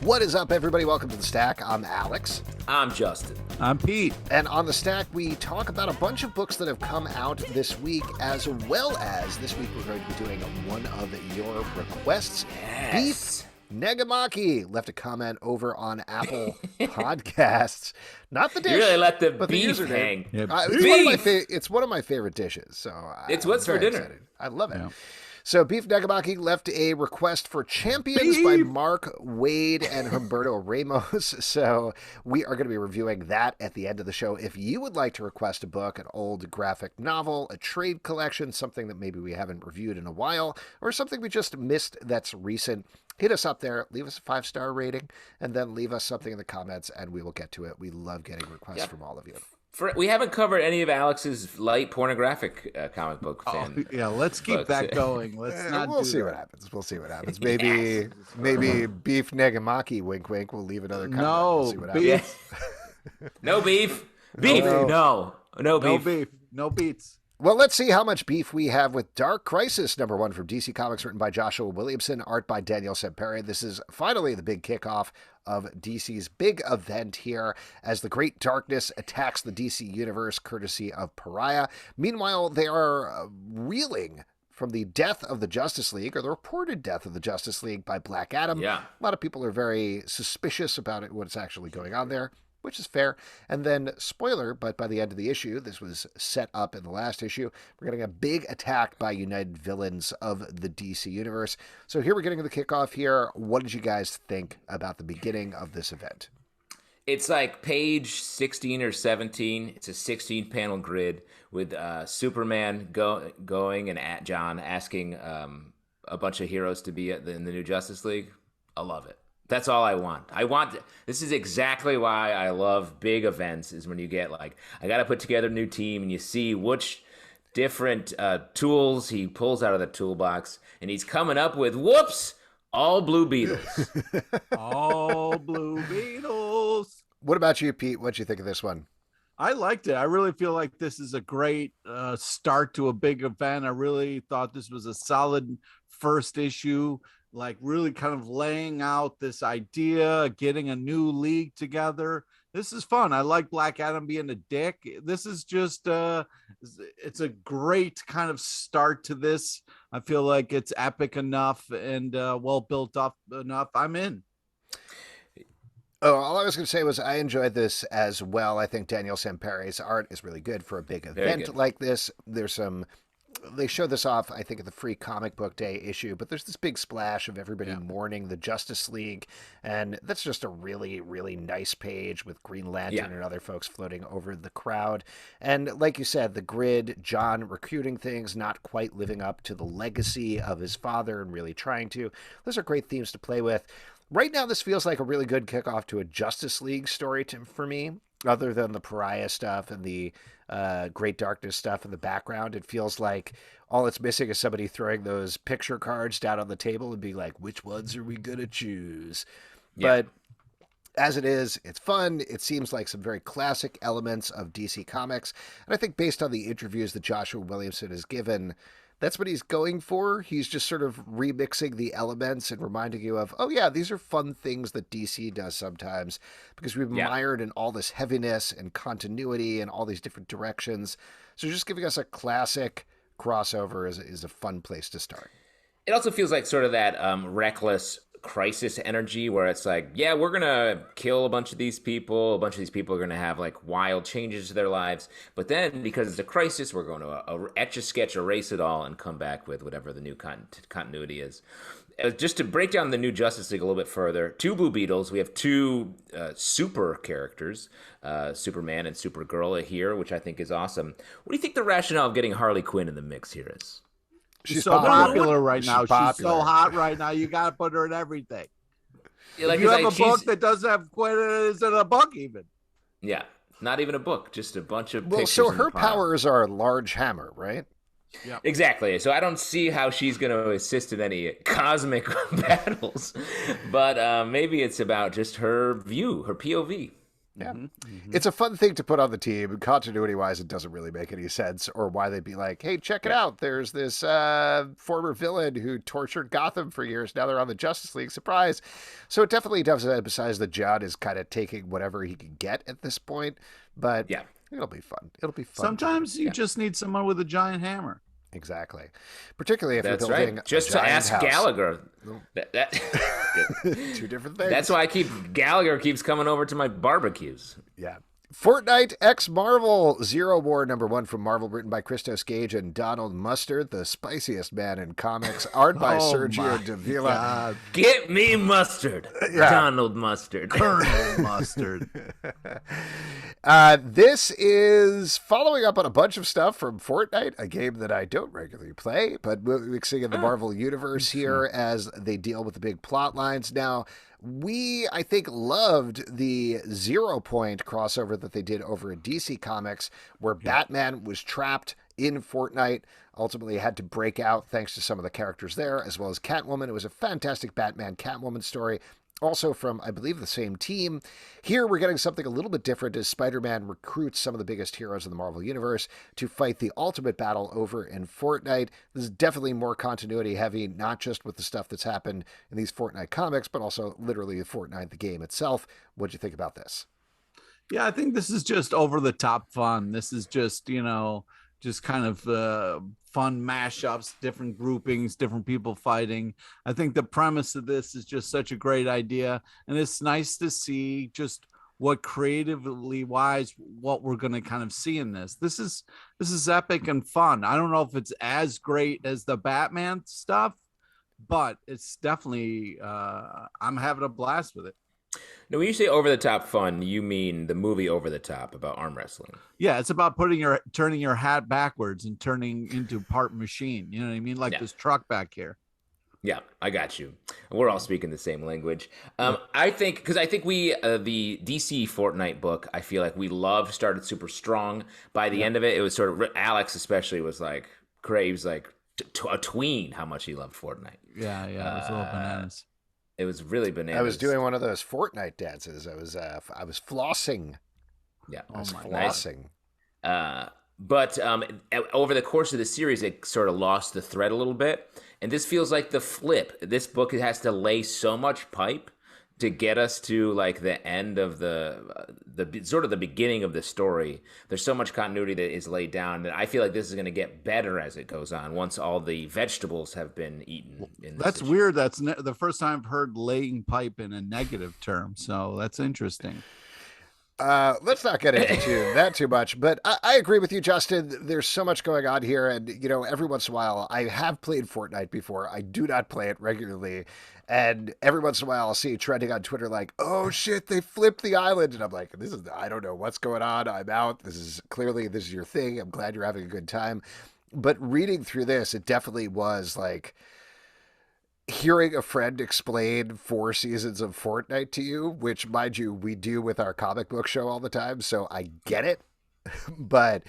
What is up, everybody? Welcome to The Stack. I'm Alex. I'm Justin. I'm Pete. And on The Stack, we talk about a bunch of books that have come out this week, as well as this week we're going to be doing one of your requests. Yes. Beef Negamaki left a comment over on Apple Podcasts. Not the dish. You really let the but beef the hang. Yeah, it's one of my favorite dishes. So It's I'm what's for very dinner. excited. I love it. Yeah. So Beef Negamaki left a request for Champions by Mark Waid and Humberto Ramos. So we are going to be reviewing that at the end of the show. If you would like to request a book, an old graphic novel, a trade collection, something that maybe we haven't reviewed in a while, or something we just missed that's recent, hit us up there, leave us a 5-star rating, and then leave us something in the comments, and we will get to it. We love getting requests from all of you. We haven't covered any of Alex's light pornographic comic book fan. Yeah, let's keep books. that going. Let's not. We'll do see that. what happens. We'll see what happens. Maybe Beef Negamaki, wink, wink. We'll leave another comment. We'll see what happens. No beef. Beef. No beef. No beef. No beats. Well, let's see how much beef we have with Dark Crisis, #1 from DC Comics, written by Joshua Williamson, art by Daniel Sampere. This is finally the big kickoff of DC's big event here as the Great Darkness attacks the DC Universe, courtesy of Pariah. Meanwhile, they are reeling from the death of the Justice League, or the reported death of the Justice League by Black Adam. Yeah. A lot of people are very suspicious about what's actually going on there, which is fair. And then, spoiler, but by the end of the issue, this was set up in the last issue, we're getting a big attack by United Villains of the DC Universe. So here we're getting the kickoff here. What did you guys think about the beginning of this event? It's like page 16 or 17. It's a 16-panel grid with Superman going and at John asking a bunch of heroes to be in the new Justice League. I love it. That's all I want. This is exactly why I love big events, is when you get like, I got to put together a new team, and you see which different tools he pulls out of the toolbox, and he's coming up with, whoops, all Blue Beetles. All Blue Beetles. What about you, Pete? What'd you think of this one? I liked it. I really feel like this is a great start to a big event. I really thought this was a solid first issue, like really kind of laying out this idea, getting a new league together. This is fun. I like Black Adam being a dick. This is just, it's a great kind of start to this. I feel like it's epic enough and well built up enough. I'm in. Oh, all I was going to say was I enjoyed this as well. I think Daniel Sampere's art is really good for a big event like this. They show this off, I think, at the Free Comic Book Day issue, but there's this big splash of everybody mourning the Justice League, and that's just a really, really nice page with Green Lantern and other folks floating over the crowd. And like you said, the grid, John recruiting things, not quite living up to the legacy of his father and really trying to. Those are great themes to play with. Right now, this feels like a really good kickoff to a Justice League story for me, other than the Pariah stuff and the Great Darkness stuff in the background. It feels like all it's missing is somebody throwing those picture cards down on the table and being like, which ones are we going to choose? Yeah. But as it is, it's fun. It seems like some very classic elements of DC Comics. And I think based on the interviews that Joshua Williamson has given, that's what he's going for. He's just sort of remixing the elements and reminding you of, oh yeah, these are fun things that DC does sometimes, because we've mired in all this heaviness and continuity and all these different directions. So just giving us a classic crossover is a fun place to start. It also feels like sort of that reckless crisis energy where it's like, yeah, we're gonna kill a bunch of these people are gonna have like wild changes to their lives, but then because it's a crisis, we're going to etch a sketch, erase it all, and come back with whatever the new continuity is. Just to break down the new Justice League a little bit further, 2 Blue Beetles, we have 2 super characters, Superman and Supergirl here, which I think is awesome. What do you think the rationale of getting Harley Quinn in the mix here is? She's so popular right now. She's so hot right now. You got to put her in everything. Yeah, like, if you have a book that doesn't have Quinn, it isn't a book even. Yeah, not even a book, just a bunch of pictures. Well, so her powers are a large hammer, right? Yeah, exactly. So I don't see how she's going to assist in any cosmic battles, but maybe it's about just her view, her POV. Yeah. It's a fun thing to put on the team. Continuity-wise, it doesn't really make any sense, or why they'd be like, hey, check it out. There's this former villain who tortured Gotham for years. Now they're on the Justice League. Surprise. So it definitely does emphasize that John is kind of taking whatever he can get at this point. But yeah, it'll be fun. It'll be fun. Sometimes you just need someone with a giant hammer. Exactly. Particularly if That's you're building right. Just a to ask house. Gallagher. Two different things. That's why Gallagher keeps coming over to my barbecues. Yeah. Fortnite X Marvel Zero War #1 from Marvel, written by Christos, Gage, and Donald Mustard, the spiciest man in comics. Art by Sergio Dávila. Get me Mustard. Yeah. Donald Mustard. Colonel Mustard. This is following up on a bunch of stuff from Fortnite, a game that I don't regularly play, but mixing in the Marvel universe here as they deal with the big plot lines. Now, we, I think, loved the 0 Point crossover that they did over at DC Comics, where Batman was trapped in Fortnite, ultimately had to break out thanks to some of the characters there, as well as Catwoman. It was a fantastic Batman-Catwoman story, also from, I believe, the same team. Here we're getting something a little bit different as Spider-Man recruits some of the biggest heroes in the Marvel Universe to fight the ultimate battle over in Fortnite. This is definitely more continuity heavy, not just with the stuff that's happened in these Fortnite comics, but also literally Fortnite, the game itself. What do you think about this? Yeah, I think this is just over-the-top fun. This is just, just kind of fun mashups, different groupings, different people fighting. I think the premise of this is just such a great idea, and it's nice to see just what creatively wise what we're going to kind of see in this. This is epic and fun. I don't know if it's as great as the Batman stuff, but it's definitely I'm having a blast with it. Now, when you say over the top fun, you mean the movie Over the Top about arm wrestling? Yeah, it's about turning your hat backwards and turning into part machine. You know what I mean? Like this truck back here. Yeah, I got you. We're all speaking the same language. I think we the DC Fortnite book, I feel like we loved, started super strong. By the end of it, it was sort of Alex especially was like craves like a tween how much he loved Fortnite. Yeah, it was a little bananas. It was really bananas. I was doing one of those Fortnite dances. I was flossing. Yeah, I was flossing. But over the course of the series, it sort of lost the thread a little bit. And this feels like the flip. This book has to lay so much pipe to get us to like the end of the sort of the beginning of the story. There's so much continuity that is laid down that I feel like this is going to get better as it goes on once all the vegetables have been eaten. That's weird. That's the first time I've heard laying pipe in a negative term. So that's interesting. Let's not get into that too much, but I agree with you, Justin. There's so much going on here, and every once in a while, I have played Fortnite before. I do not play it regularly, and every once in a while, I'll see trending on Twitter like, "Oh shit, they flipped the island," and I'm like, I don't know what's going on. I'm out. This is your thing. I'm glad you're having a good time, but reading through this, it definitely was like hearing a friend explain 4 seasons of Fortnite to you, which, mind you, we do with our comic book show all the time, so I get it. But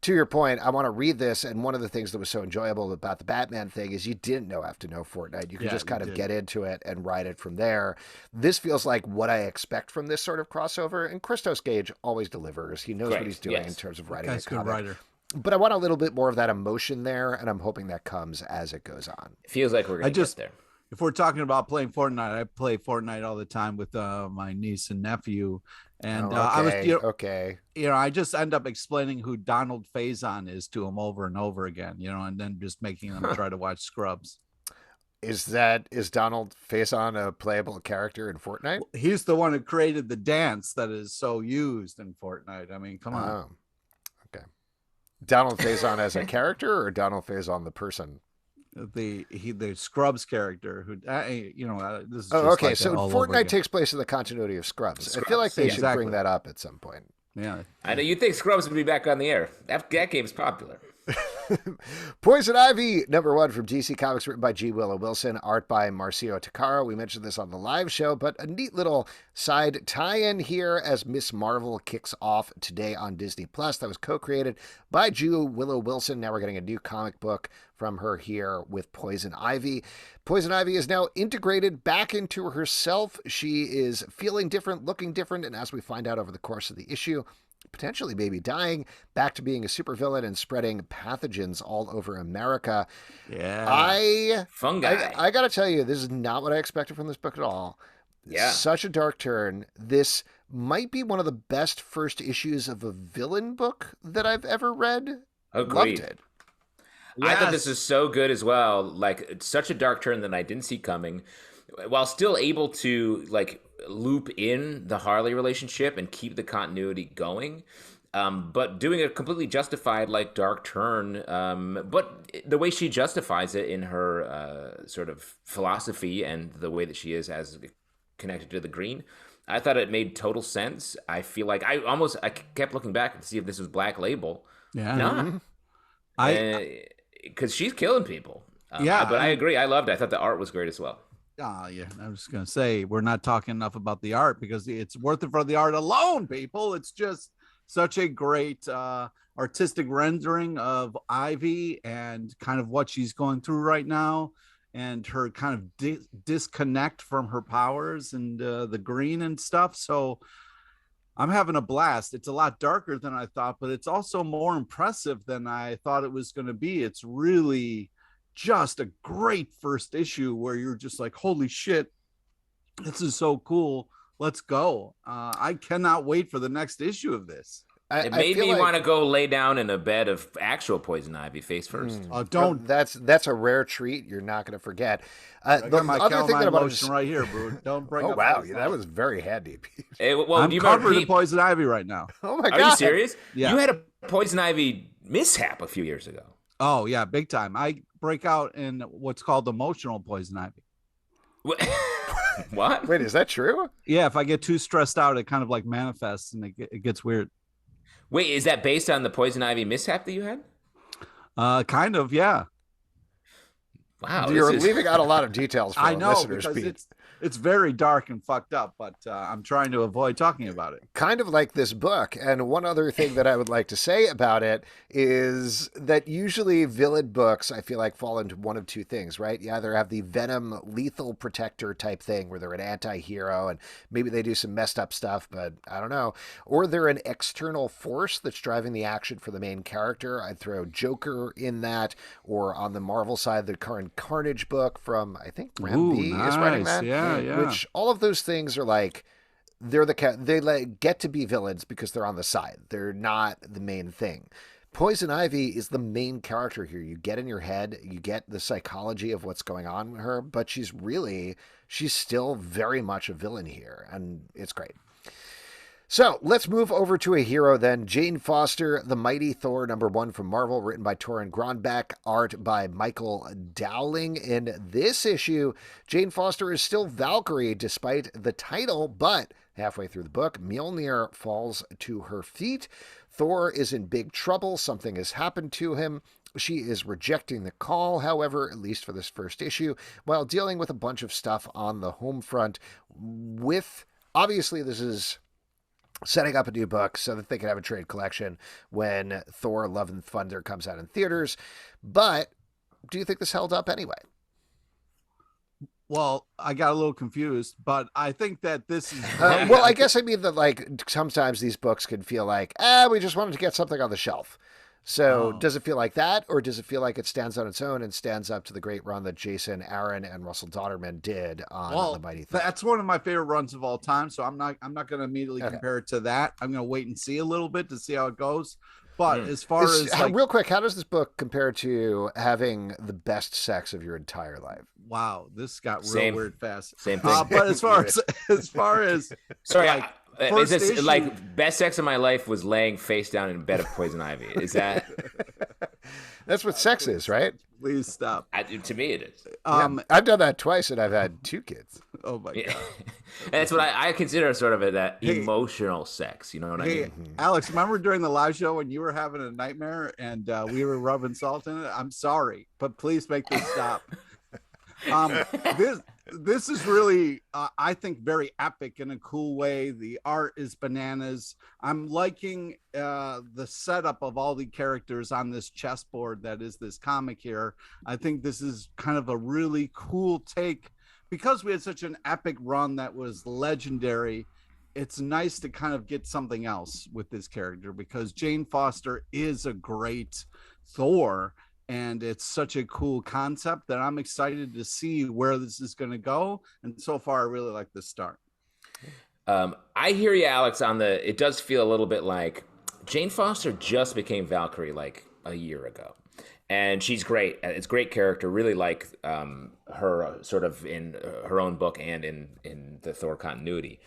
to your point, I want to read this, and one of the things that was so enjoyable about the Batman thing is you didn't have to know Fortnite. You could just kind of get into it and ride it from there. This feels like what I expect from this sort of crossover, and Christos Gage always delivers. He knows what he's doing in terms of writing a comic. Writer. But I want a little bit more of that emotion there, and I'm hoping that comes as it goes on. It feels like we're going to get there. If we're talking about playing Fortnite, I play Fortnite all the time with my niece and nephew, and I was I just end up explaining who Donald Faison is to him over and over again, and then just making them try to watch Scrubs. Is Donald Faison a playable character in Fortnite? He's the one who created the dance that is so used in Fortnite. I mean, come on. Okay. Donald Faison as a character, or Donald Faison the person? The Scrubs character who this is okay, so Fortnite takes place in the continuity of Scrubs. I feel like they should bring that up at some point. Yeah, I know you think Scrubs would be back on the air. That game's popular. Poison Ivy, #1 from DC Comics, written by G. Willow Wilson, art by Marcio Takara. We mentioned this on the live show, but a neat little side tie-in here as Miss Marvel kicks off today on Disney Plus. That was co-created by G. Willow Wilson. Now we're getting a new comic book from her here with Poison Ivy. Poison Ivy is now integrated back into herself. She is feeling different, looking different, and as we find out over the course of the issue, potentially maybe dying, back to being a supervillain and spreading pathogens all over America. Yeah. Fungi. I got to tell you, this is not what I expected from this book at all. Yeah. Such a dark turn. This might be one of the best first issues of a villain book that I've ever read. Agreed. Loved it. I thought this was so good as well. Like, it's such a dark turn that I didn't see coming, while still able to like loop in the Harley relationship and keep the continuity going. But doing a completely justified like dark turn. But the way she justifies it in her sort of philosophy and the way that she is as connected to the Green, I thought it made total sense. I feel like I kept looking back to see if this was Black Label. Yeah. Nah. Because she's killing people. But I agree. I loved it. I thought the art was great as well. Yeah. I was going to say, we're not talking enough about the art because it's worth it for the art alone, people. It's just such a great artistic rendering of Ivy and kind of what she's going through right now and her kind of disconnect from her powers and the Green and stuff. So I'm having a blast. It's a lot darker than I thought, but it's also more impressive than I thought it was going to be. It's really just a great first issue where you're just like, holy shit, this is so cool. Let's go. I cannot wait for the next issue of this. It made me want to go lay down in a bed of actual Poison Ivy face first. Don't. That's a rare treat. You're not going to forget. I got my Cavan lotion right here, bro. Don't bring. Oh wow, that was very handy. I'm covered in Poison Ivy right now. Oh my god, are you serious? Yeah. You had a Poison Ivy mishap a few years ago. Oh yeah, big time. I break out in what's called emotional Poison Ivy. What? Wait, is that true? Yeah, if I get too stressed out, it kind of like manifests and it gets weird. Wait, is that based on the Poison Ivy mishap that you had? Kind of, yeah. Wow, you're leaving out a lot of details for listeners. Because it's very dark and fucked up, but I'm trying to avoid talking about it. Kind of like this book. And one other thing that I would like to say about it is that usually villain books, I feel like, fall into one of two things, right? You either have the Venom lethal protector type thing where they're an anti-hero and maybe they do some messed up stuff, but I don't know. Or they're an external force that's driving the action for the main character. I'd throw Joker in that, or on the Marvel side, the current Carnage book from, I think, Ram B is writing that. Yeah. Which all of those things are like, they like get to be villains because they're on the side. They're not the main thing. Poison Ivy is the main character here. You get in your head, you get the psychology of what's going on with her, but she's still very much a villain here, and it's great. So let's move over to a hero then. Jane Foster, The Mighty Thor, #1 from Marvel, written by Torunn Grønbekk, art by Michael Dowling. In this issue, Jane Foster is still Valkyrie despite the title, but halfway through the book, Mjolnir falls to her feet. Thor is in big trouble. Something has happened to him. She is rejecting the call, however, at least for this first issue, while dealing with a bunch of stuff on the home front obviously this is setting up a new book so that they can have a trade collection when Thor Love and Thunder comes out in theaters. But do you think this held up anyway? Well, I got a little confused, but I think that this is... well, I guess I mean that like sometimes these books can feel like, we just wanted to get something on the shelf. So does it feel like that, or does it feel like it stands on its own and stands up to the great run that Jason Aaron and Russell Dodderman did on The Mighty Thor? That's one of my favorite runs of all time, so I'm not going to immediately compare it to that. I'm going to wait and see a little bit to see how it goes. But as far as real quick, how does this book compare to having the best sex of your entire life? Wow, this got real weird fast. Same thing. But as far as sorry. Like, is this issue, like best sex of my life was laying face down in a bed of Poison Ivy? Is that? That's what sex is, right? Please stop. To me, it is. I've done that twice, and I've had 2 kids. Oh my God. That's what I consider sort of that emotional sex. You know what I mean? Alex, remember during the live show when you were having a nightmare and we were rubbing salt in it? I'm sorry, but please make this stop. This is really, I think, very epic in a cool way. The art is bananas. I'm liking the setup of all the characters on this chessboard that is this comic here. I think this is kind of a really cool take because we had such an epic run that was legendary. It's nice to kind of get something else with this character because Jane Foster is a great Thor. And it's such a cool concept that I'm excited to see where this is going to go. And so far, I really like the start. I hear you, Alex, on it does feel a little bit like Jane Foster just became Valkyrie like a year ago. And she's great. It's a great character. Really like her sort of in her own book and in the Thor continuity.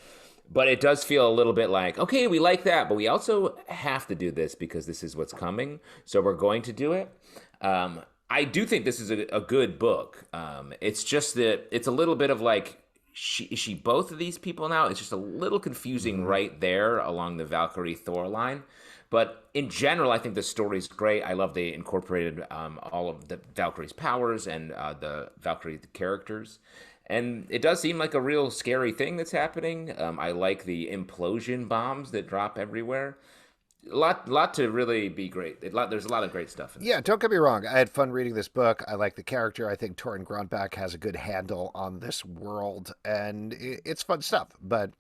But it does feel a little bit like, okay, we like that, but we also have to do this because this is what's coming. So we're going to do it. I do think this is a good book. It's just that it's a little bit of like, is she both of these people now? It's just a little confusing right there along the Valkyrie Thor line. But in general, I think the story's great. I love they incorporated all of the Valkyrie's powers and the Valkyrie characters. And it does seem like a real scary thing that's happening. I like the implosion bombs that drop everywhere. A lot to really be great. There's a lot of great stuff in it. Yeah, don't get me wrong. I had fun reading this book. I like the character. I think Torunn Grønbekk has a good handle on this world, and it's fun stuff. But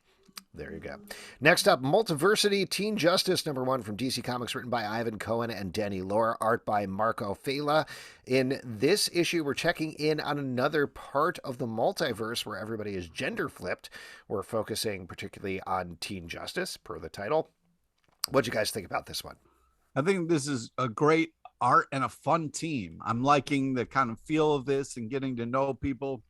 there you go. Next up, Multiversity Teen Justice #1 from DC Comics, written by Ivan Cohen and Danny Lore, art by Marco Failla. In this issue, we're checking in on another part of the multiverse where everybody is gender flipped. We're focusing particularly on Teen Justice, per the title. What'd you guys think about this one? I think this is a great art and a fun team. I'm liking the kind of feel of this and getting to know people.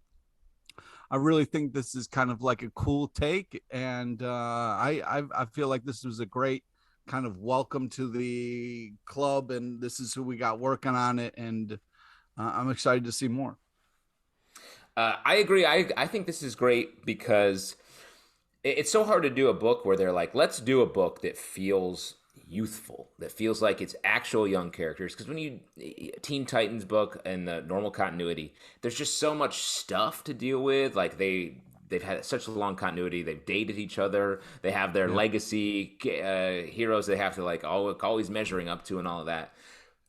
I really think this is kind of like a cool take, and I feel like this was a great kind of welcome to the club, and this is who we got working on it, and I'm excited to see more. I agree. I think this is great because it's so hard to do a book where they're like, let's do a book that feels youthful, that feels like it's actual young characters. Because when you Teen Titans book and the normal continuity, there's just so much stuff to deal with. Like they've had such a long continuity. They've dated each other. They have their legacy heroes they have to like always measuring up to and all of that.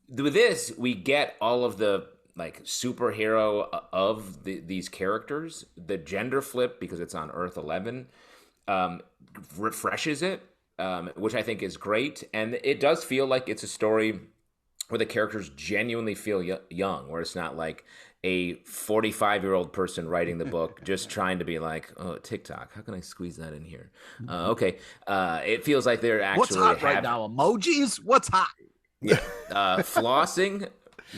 With this, we get all of the like superhero of these characters. The gender flip, because it's on Earth 11, refreshes it, which I think is great. And it does feel like it's a story where the characters genuinely feel young, where it's not like a 45-year-old person writing the book just trying to be like, oh, TikTok, how can I squeeze that in here? Okay. It feels like they're actually... What's hot right now? Emojis? What's hot? Yeah. Flossing,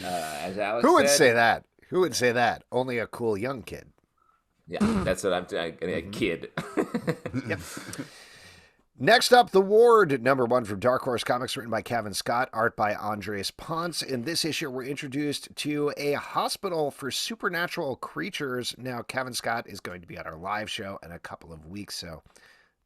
as Alex Who would said. say that? Who would say that? Only a cool young kid. Yeah, that's what I'm saying. A kid. Yep. Next up, The Ward, #1 from Dark Horse Comics, written by Cavan Scott, art by Andres Ponce. In this issue, we're introduced to a hospital for supernatural creatures. Now, Cavan Scott is going to be at our live show in a couple of weeks, so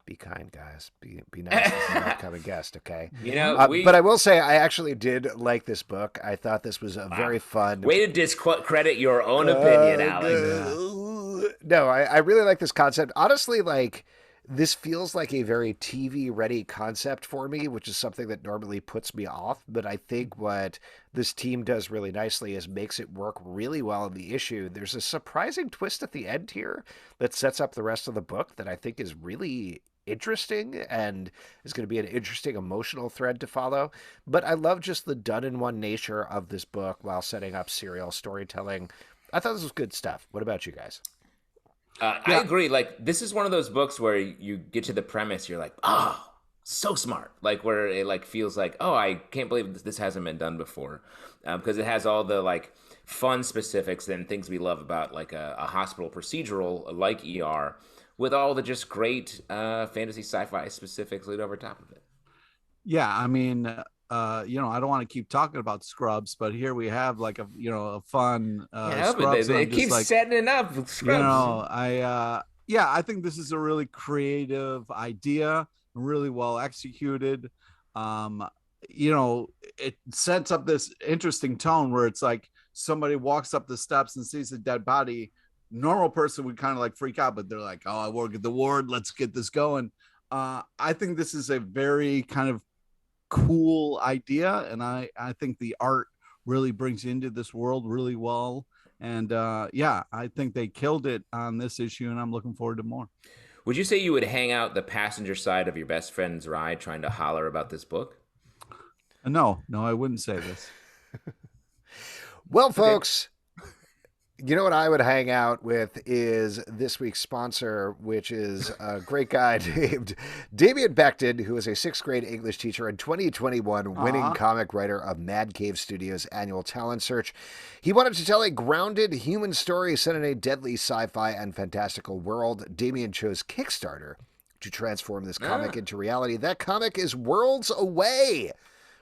be kind, guys. Be nice to an upcoming guest, okay? You know, but I will say I actually did like this book. I thought this was a very fun... Way to discredit your own opinion, Alex. No, I really like this concept. Honestly, like... This feels like a very TV-ready concept for me, which is something that normally puts me off. But I think what this team does really nicely is makes it work really well in the issue. There's a surprising twist at the end here that sets up the rest of the book that I think is really interesting and is going to be an interesting emotional thread to follow. But I love just the done-in-one nature of this book while setting up serial storytelling. I thought this was good stuff. What about you guys? I agree. Like, this is one of those books where you get to the premise, you're like, oh, so smart. Like, where it like feels like, oh, I can't believe this hasn't been done before, because it has all the like fun specifics and things we love about like a hospital procedural like ER, with all the just great fantasy sci-fi specifics laid over top of it. Yeah, I mean, I don't want to keep talking about Scrubs, but here we have like a fun yeah, Scrubs. But it keeps like, setting it up with Scrubs. Yeah, I think this is a really creative idea, really well executed. Um, it sets up this interesting tone where it's like somebody walks up the steps and sees a dead body. Normal person would kind of like freak out, but they're like, "Oh, I work at the ward. Let's get this going." I think this is a very kind of cool idea, and I think the art really brings you into this world really well. And yeah, I think they killed it on this issue, and I'm looking forward to more. Would you say you would hang out the passenger side of your best friend's ride trying to holler about this book? No, I wouldn't say this. Well, folks, you know what I would hang out with is this week's sponsor, which is a great guy named Damian Becton, who is a 6th grade English teacher and 2021 winning comic writer of Mad Cave Studios' annual talent search. He wanted to tell a grounded human story set in a deadly sci-fi and fantastical world. Damian chose Kickstarter to transform this comic into reality. That comic is Worlds Away.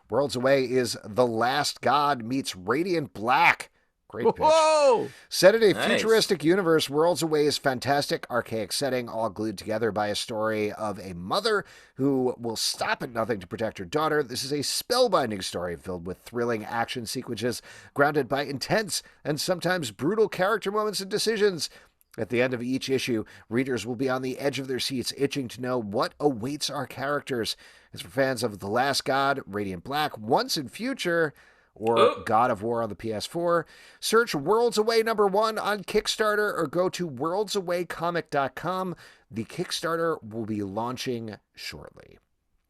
Worlds Away is The Last God meets Radiant Black. Great pitch. Whoa! Set in a futuristic universe, Worlds Away is fantastic, archaic setting, all glued together by a story of a mother who will stop at nothing to protect her daughter. This is a spellbinding story filled with thrilling action sequences, grounded by intense and sometimes brutal character moments and decisions. At the end of each issue, readers will be on the edge of their seats, itching to know what awaits our characters. It's for fans of The Last God, Radiant Black, Once and Future, or God of War on the PS4. Search Worlds Away #1 on Kickstarter or go to worldsawaycomic.com. The Kickstarter will be launching shortly.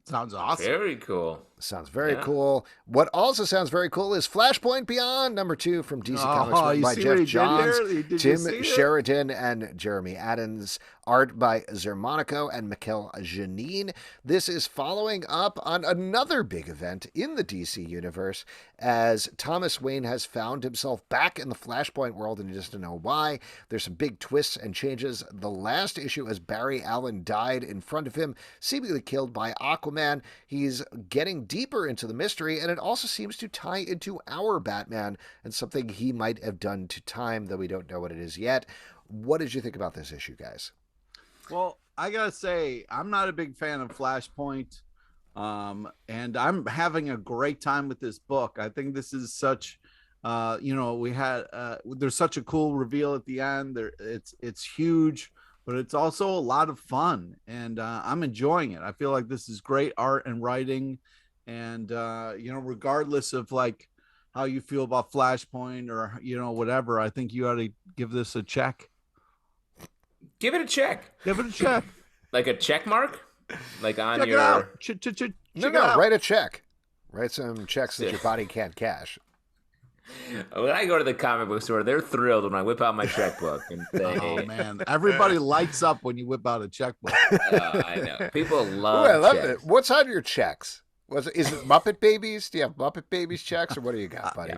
Sounds awesome. Very cool. Sounds very cool. What also sounds very cool is Flashpoint Beyond #2 from DC Comics, written by Geoff Johns, Tim Sheridan, and Jeremy Adams. Art by Xermánico and Mikel Janín. This is following up on another big event in the DC universe, as Thomas Wayne has found himself back in the Flashpoint world and he doesn't know why. There's some big twists and changes. The last issue, as Barry Allen died in front of him, seemingly killed by Aquaman. He's getting deeper into the mystery, and it also seems to tie into our Batman and something he might have done to time, though we don't know what it is yet. What did you think about this issue, guys? Well, I gotta say, I'm not a big fan of Flashpoint, and I'm having a great time with this book. I think this is such, there's such a cool reveal at the end. It's huge, but it's also a lot of fun, and I'm enjoying it. I feel like this is great art and writing, and regardless of like how you feel about Flashpoint or whatever, I think you ought to give this a check. Give it a check. Give it a check. Like a check mark? Like on check your... it out. No, write a check. Write some checks that your body can't cash. When I go to the comic book store, they're thrilled when I whip out my checkbook. And say, oh, man. Everybody lights up when you whip out a checkbook. I know. People love I love checks. it. What's on your checks? Is it Muppet Babies? Do you have Muppet Babies checks, or what do you got, buddy?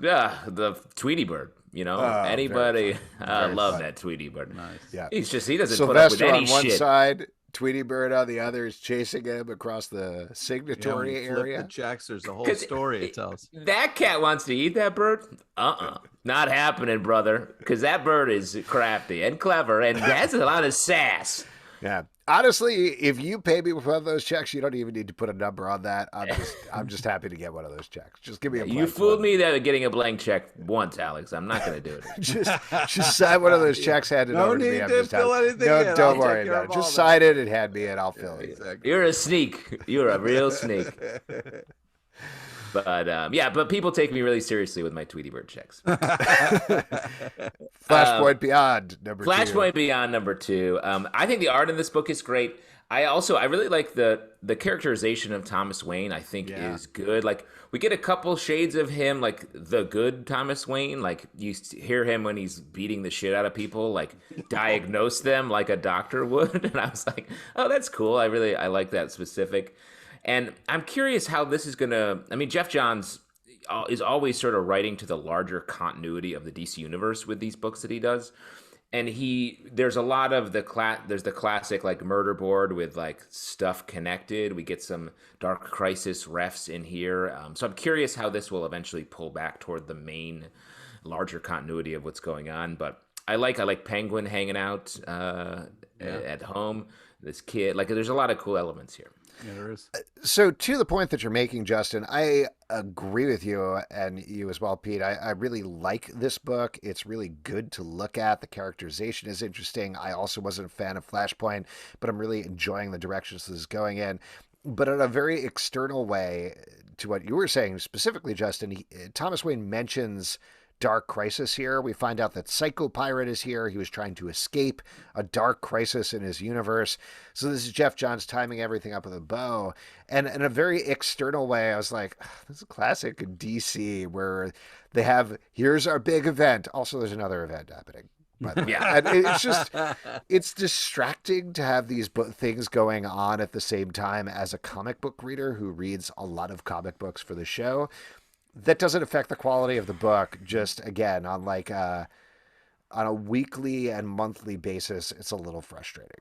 Yeah, the Tweety Bird. Anybody love that Tweety Bird. Nice. Yeah. He doesn't Sylvester put up with any on one shit. side, Tweety Bird on the other is chasing him across the signatory area. The checks, there's a whole story it tells. That cat wants to eat that bird? Not happening, brother. Because that bird is crafty and clever and has a lot of sass. Yeah. Honestly, if you pay me with one of those checks, you don't even need to put a number on that. I'm just happy to get one of those checks. Just give me a blank You fooled one. me that getting a blank check once, Alex. I'm not going to do it. just sign one of those checks, hand it over to me. No need to fill anything in. No, don't worry about it. Just sign it and hand me it. I'll fill it. Exactly. You're a sneak. You're a real sneak. But people take me really seriously with my Tweety Bird checks. Flashpoint Beyond #2. Flashpoint Beyond #2. I think the art in this book is great. I really like the characterization of Thomas Wayne. I think is good. Like we get a couple shades of him, like the good Thomas Wayne. Like you hear him when he's beating the shit out of people, like diagnose them like a doctor would. And I was like, oh, that's cool. I like that specific. And I'm curious how this is going to... I mean, Geoff Johns is always sort of writing to the larger continuity of the DC universe with these books that he does. And there's a lot of there's the classic like murder board with like stuff connected. We get some Dark Crisis refs in here. So I'm curious how this will eventually pull back toward the main larger continuity of what's going on. But I like Penguin hanging out at home. This kid, like, there's a lot of cool elements here. Yeah, there is. So to the point that you're making, Justin, I agree with you, and you as well, Pete. I really like this book. It's really good to look at. The characterization is interesting. I also wasn't a fan of Flashpoint, but I'm really enjoying the directions this is going in. But in a very external way to what you were saying, specifically, Justin, Thomas Wayne mentions dark crisis here. We find out that Psycho Pirate is here. He was trying to escape a dark crisis in his universe. So this is Geoff Johns timing everything up with a bow. And in a very external way, I was like, this is a classic DC where they have, here's our big event. Also, there's another event happening. Yeah, and it's just, it's distracting to have these things going on at the same time as a comic book reader who reads a lot of comic books for the show. That doesn't affect the quality of the book. Just again, on a weekly and monthly basis, it's a little frustrating.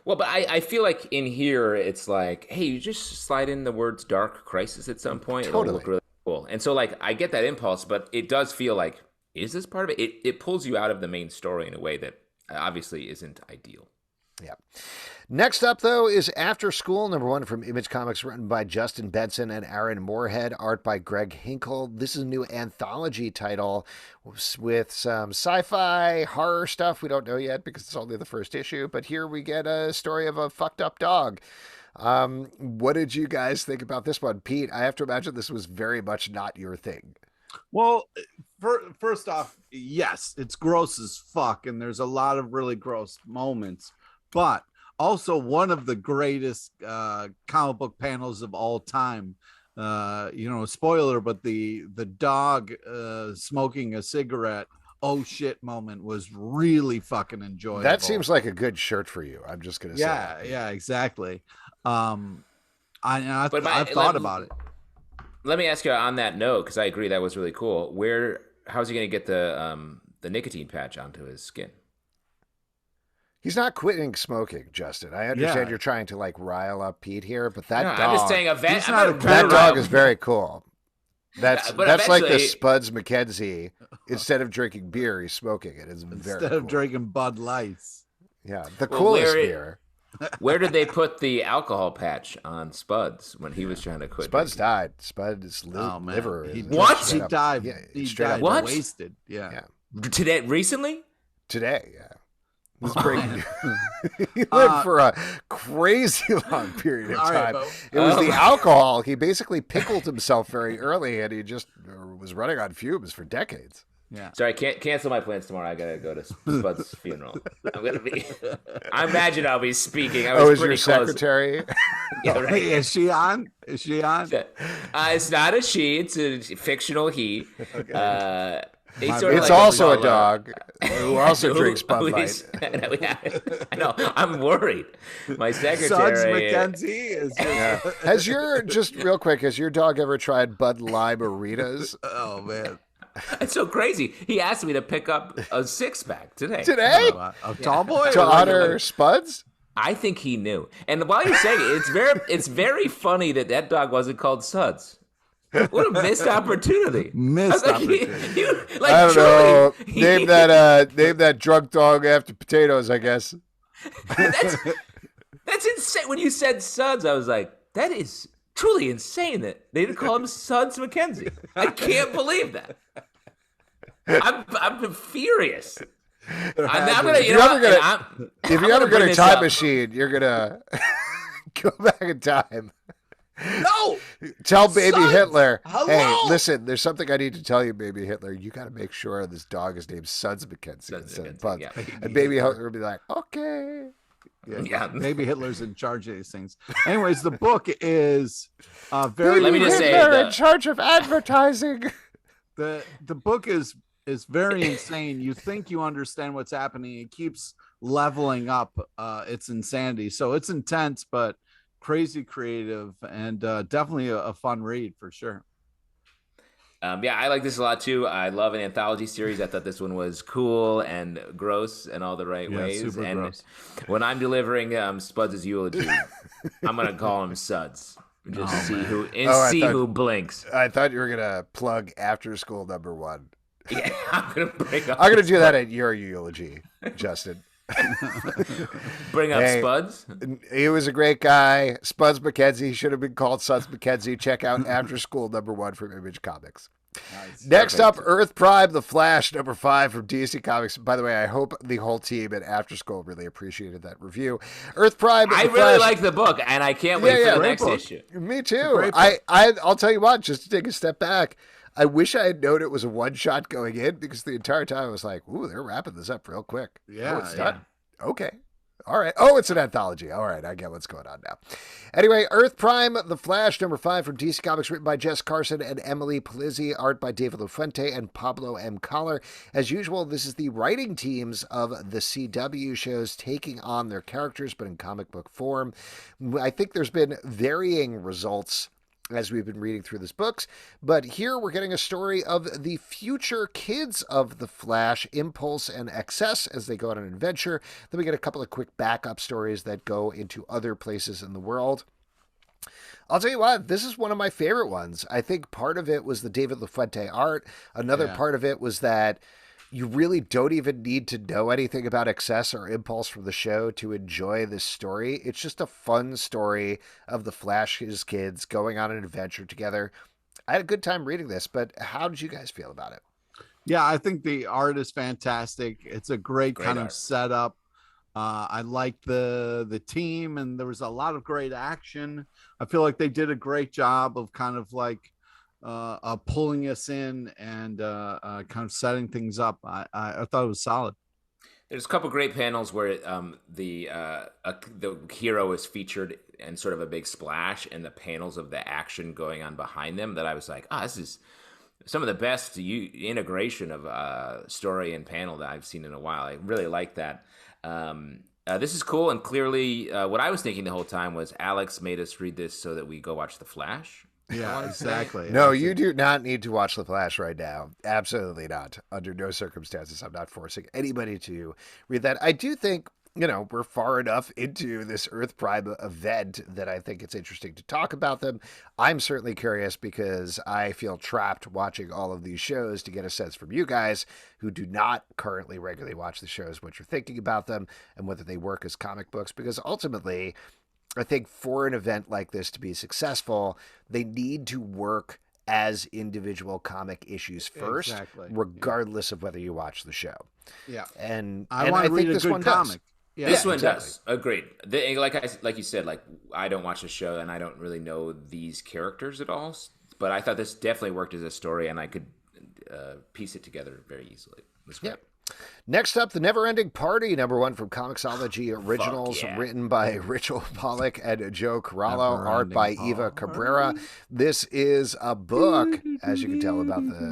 Well, but I feel like in here, it's like, hey, you just slide in the words "dark crisis" at some point. Totally. It'll look really cool. And so, like, I get that impulse, but it does feel like, is this part of it? It pulls you out of the main story in a way that obviously isn't ideal. Yeah. Next up, though, is Afterschool, #1 from Image Comics, written by Justin Benson and Aaron Moorhead, art by Greg Hinkle. This is a new anthology title with some sci-fi horror stuff. We don't know yet because it's only the first issue, but here we get a story of a fucked up dog. What did you guys think about this one? Pete, I have to imagine this was very much not your thing. Well, first off, yes, it's gross as fuck, and there's a lot of really gross moments, but also one of the greatest comic book panels of all time. Spoiler, but the dog smoking a cigarette, oh shit moment was really fucking enjoyable. That seems like a good shirt for you. I'm just gonna say. Yeah, exactly. I've thought about it. Let me ask you on that note, because I agree that was really cool. How's he going to get the nicotine patch onto his skin? He's not quitting smoking, Justin. I understand you're trying to rile up Pete here, but that dog. I'm just saying that dog is very cool. That's like the Spuds McKenzie. Instead of drinking beer, he's smoking it. It's very Instead of drinking Bud Lights. Yeah, the coolest beer. Where did they put the alcohol patch on Spuds when he was trying to quit? Spuds died. Spuds' liver. He died. Yeah, he died what? Wasted. Yeah. Today, recently? Today, yeah. He lived for a crazy long period of time. It was the alcohol. He basically pickled himself very early, and he just was running on fumes for decades. Yeah. Sorry, can't cancel my plans tomorrow. I gotta go to Spud's funeral. I imagine I'll be speaking. Is your secretary? Yeah, right. Is she on? It's not a she. It's a fictional he. Okay. It's also a dog who also drinks Bud Light. I know. I'm worried. My secretary. Suds McKenzie is. Has your dog ever tried Bud Lime-A-Ritas? Oh man. It's so crazy. He asked me to pick up a 6-pack today. A tall boy to honor Spuds? I think he knew. And while you're saying it, it's very funny that dog wasn't called Suds. What a missed opportunity! I don't know. Name that drunk dog after potatoes, I guess. That's insane. When you said Suds, I was like, that is truly insane that they didn't call him Suds McKenzie. I can't believe that. I'm furious. If you ever get a time machine, you're gonna go back in time. No! Tell baby Suds. Hitler, hello? Hey, listen, there's something I need to tell you, baby Hitler. You got to make sure this dog is named Suds McKenzie instead of Buds. Yeah. And baby Hitler will be like, okay. Yeah. Baby Hitler's in charge of these things. Anyways, the book is very... Let me just say... Hitler in charge of advertising. The book is very insane. You think you understand what's happening. It keeps leveling up its insanity. So it's intense, but crazy creative, and definitely a fun read for sure. I like this a lot too. I love an anthology series. I thought this one was cool and gross in all the right ways. Super and gross. When I'm delivering Spuds' eulogy, I'm gonna call him Suds. Just see who blinks. I thought you were gonna plug Afterschool #1. Yeah, I'm gonna bring up. I'm gonna do that at your eulogy, Justin. Bring up Hey, Spuds. He was a great guy. Spuds McKenzie should have been called Suds McKenzie. Check out Afterschool #1 from Image Comics. Nice. Next Perfect. up, Earth Prime, The Flash, #5 from DC Comics. By the way, I hope the whole team at Afterschool really appreciated that review. Earth Prime. I really like the book, and I can't wait for the next issue. Me too. I'll tell you what, just to take a step back, I wish I had known it was a one-shot going in, because the entire time I was like, ooh, they're wrapping this up real quick. Yeah. It's done. Okay. All right. Oh, it's an anthology. All right. I get what's going on now. Anyway, Earth Prime, The Flash, #5 from DC Comics, written by Jess, Carson, and Emily Palizzi, art by David LaFuente and Pablo M. Collar. As usual, this is the writing teams of the CW shows taking on their characters, but in comic book form. I think there's been varying results as we've been reading through these books, but here we're getting a story of the future kids of the Flash, Impulse and Excess, as they go on an adventure. Then we get a couple of quick backup stories that go into other places in the world. I'll tell you what, this is one of my favorite ones. I think part of it was the David LaFuente art. Another part of it was that you really don't even need to know anything about Excess or Impulse from the show to enjoy this story. It's just a fun story of the Flash's kids going on an adventure together. I had a good time reading this, but how did you guys feel about it? Yeah, I think the art is fantastic. It's a great kind art. of setup. I like the team, and there was a lot of great action. I feel like they did a great job of kind of like pulling us in and kind of setting things up. I thought it was solid. There's a couple great panels where the hero is featured in sort of a big splash, and the panels of the action going on behind them, that I was like, this is some of the best integration of story and panel that I've seen in a while. I really like that. This is cool, and clearly what I was thinking the whole time was Alex made us read this so that we go watch The Flash. Yeah, exactly. No, you do not need to watch The Flash right now. Absolutely not. Under no circumstances. I'm not forcing anybody to read that. I do think, we're far enough into this Earth Prime event that I think it's interesting to talk about them. I'm certainly curious because I feel trapped watching all of these shows to get a sense from you guys who do not currently regularly watch the shows, what you're thinking about them and whether they work as comic books. Because ultimately, I think for an event like this to be successful, they need to work as individual comic issues first, regardless of whether you watch the show. Yeah. And I want to read a good comic. Yeah, this one does. Agreed. Like you said, like I don't watch the show and I don't really know these characters at all, but I thought this definitely worked as a story, and I could piece it together very easily. It was great. Yeah. Next up, The Never-Ending Party, #1 from Comixology Originals, written by Rachel Pollack and Joe Corallo, art by Eva Cabrera. This is a book, as you can tell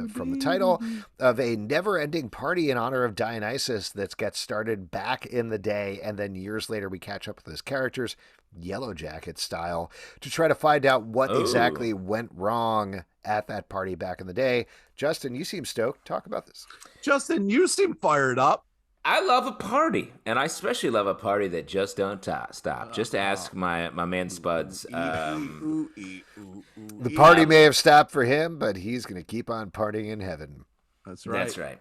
from the title, of a never-ending party in honor of Dionysus that gets started back in the day, and then years later we catch up with his characters, Yellow Jacket style, to try to find out what exactly went wrong at that party back in the day. Justin, you seem stoked. Talk about this. Justin, you seem fired up. I love a party, and I especially love a party that just don't stop. Just ask my man Spuds. The party may have stopped for him, but he's going to keep on partying in heaven. That's right. That's right.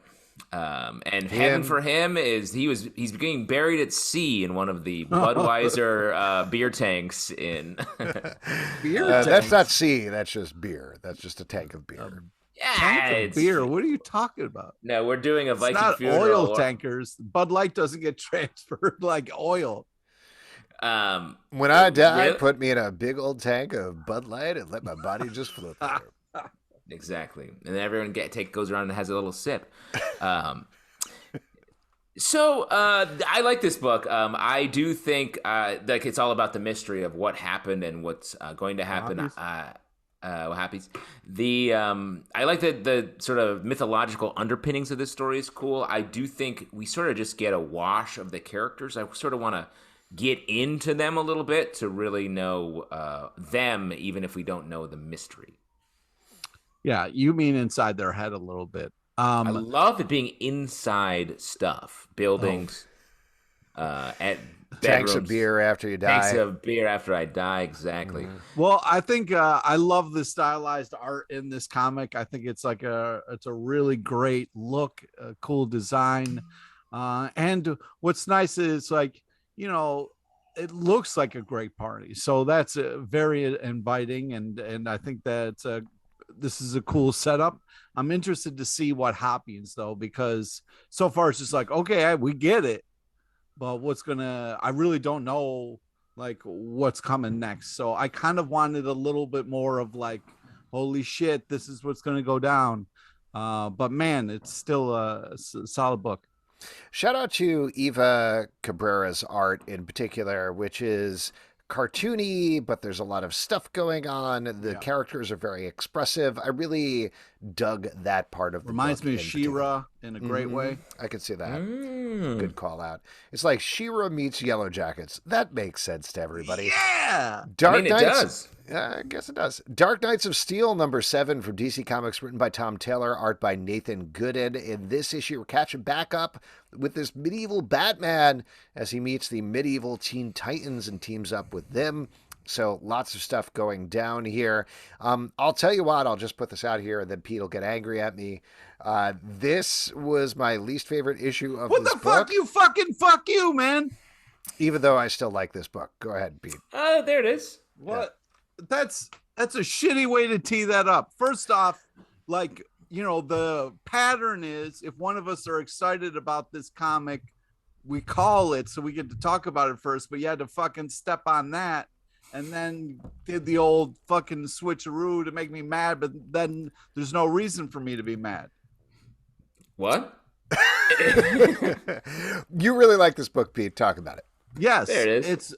And heaven for him is he's getting buried at sea in one of the Budweiser beer tanks in That's not sea, that's just beer. That's just a tank of beer. Tank of beer. What are you talking about? No, we're doing a Viking not funeral. Oil tankers. Bud Light doesn't get transferred like oil. When I die, put me in a big old tank of Bud Light and let my body just float there. Exactly. And then everyone goes around and has a little sip. So I like this book. I do think like it's all about the mystery of what happened and what's going to happen. What happens? I like the sort of mythological underpinnings of this story is cool. I do think we sort of just get a wash of the characters. I sort of want to get into them a little bit to really know them, even if we don't know the mystery. Yeah, you mean inside their head a little bit. I love it being inside stuff, buildings, Tanks of beer after you die. Tanks of beer after I die. Exactly. Well, I think I love the stylized art in this comic. I think it's like it's a really great look, a cool design. And what's nice is like, it looks like a great party. So that's very inviting. And I think that this is a cool setup. I'm interested to see what happens though, because so far it's just like, okay, we get it. But I really don't know like what's coming next. So I kind of wanted a little bit more of like, holy shit, this is what's going to go down. But man, it's still a solid book. Shout out to Eva Cabrera's art in particular, which is cartoony, but there's a lot of stuff going on. The characters are very expressive. I really dug that part of the Reminds book me of She-Ra in a great way. I could see that. Good call out. It's like She-Ra meets Yellow Jackets. That makes sense to everybody. Yeah. Dark it Knights, does. I guess it does. Dark Knights of Steel, #7 from DC Comics, written by Tom Taylor, art by Nathan Gooden. In this issue, we're catching back up with this medieval Batman as he meets the medieval Teen Titans and teams up with them. So lots of stuff going down here. I'll tell you what, I'll just put this out here and then Pete will get angry at me. This was my least favorite issue of this book. What the fuck you, man? Even though I still like this book. Go ahead, Pete. Oh, there it is. What? Yeah. That's a shitty way to tee that up. First off, like, the pattern is if one of us are excited about this comic, we call it so we get to talk about it first, but you had to fucking step on that and then did the old fucking switcheroo to make me mad, but then there's no reason for me to be mad. What? You really like this book, Pete. Talk about it. Yes, there it is. It's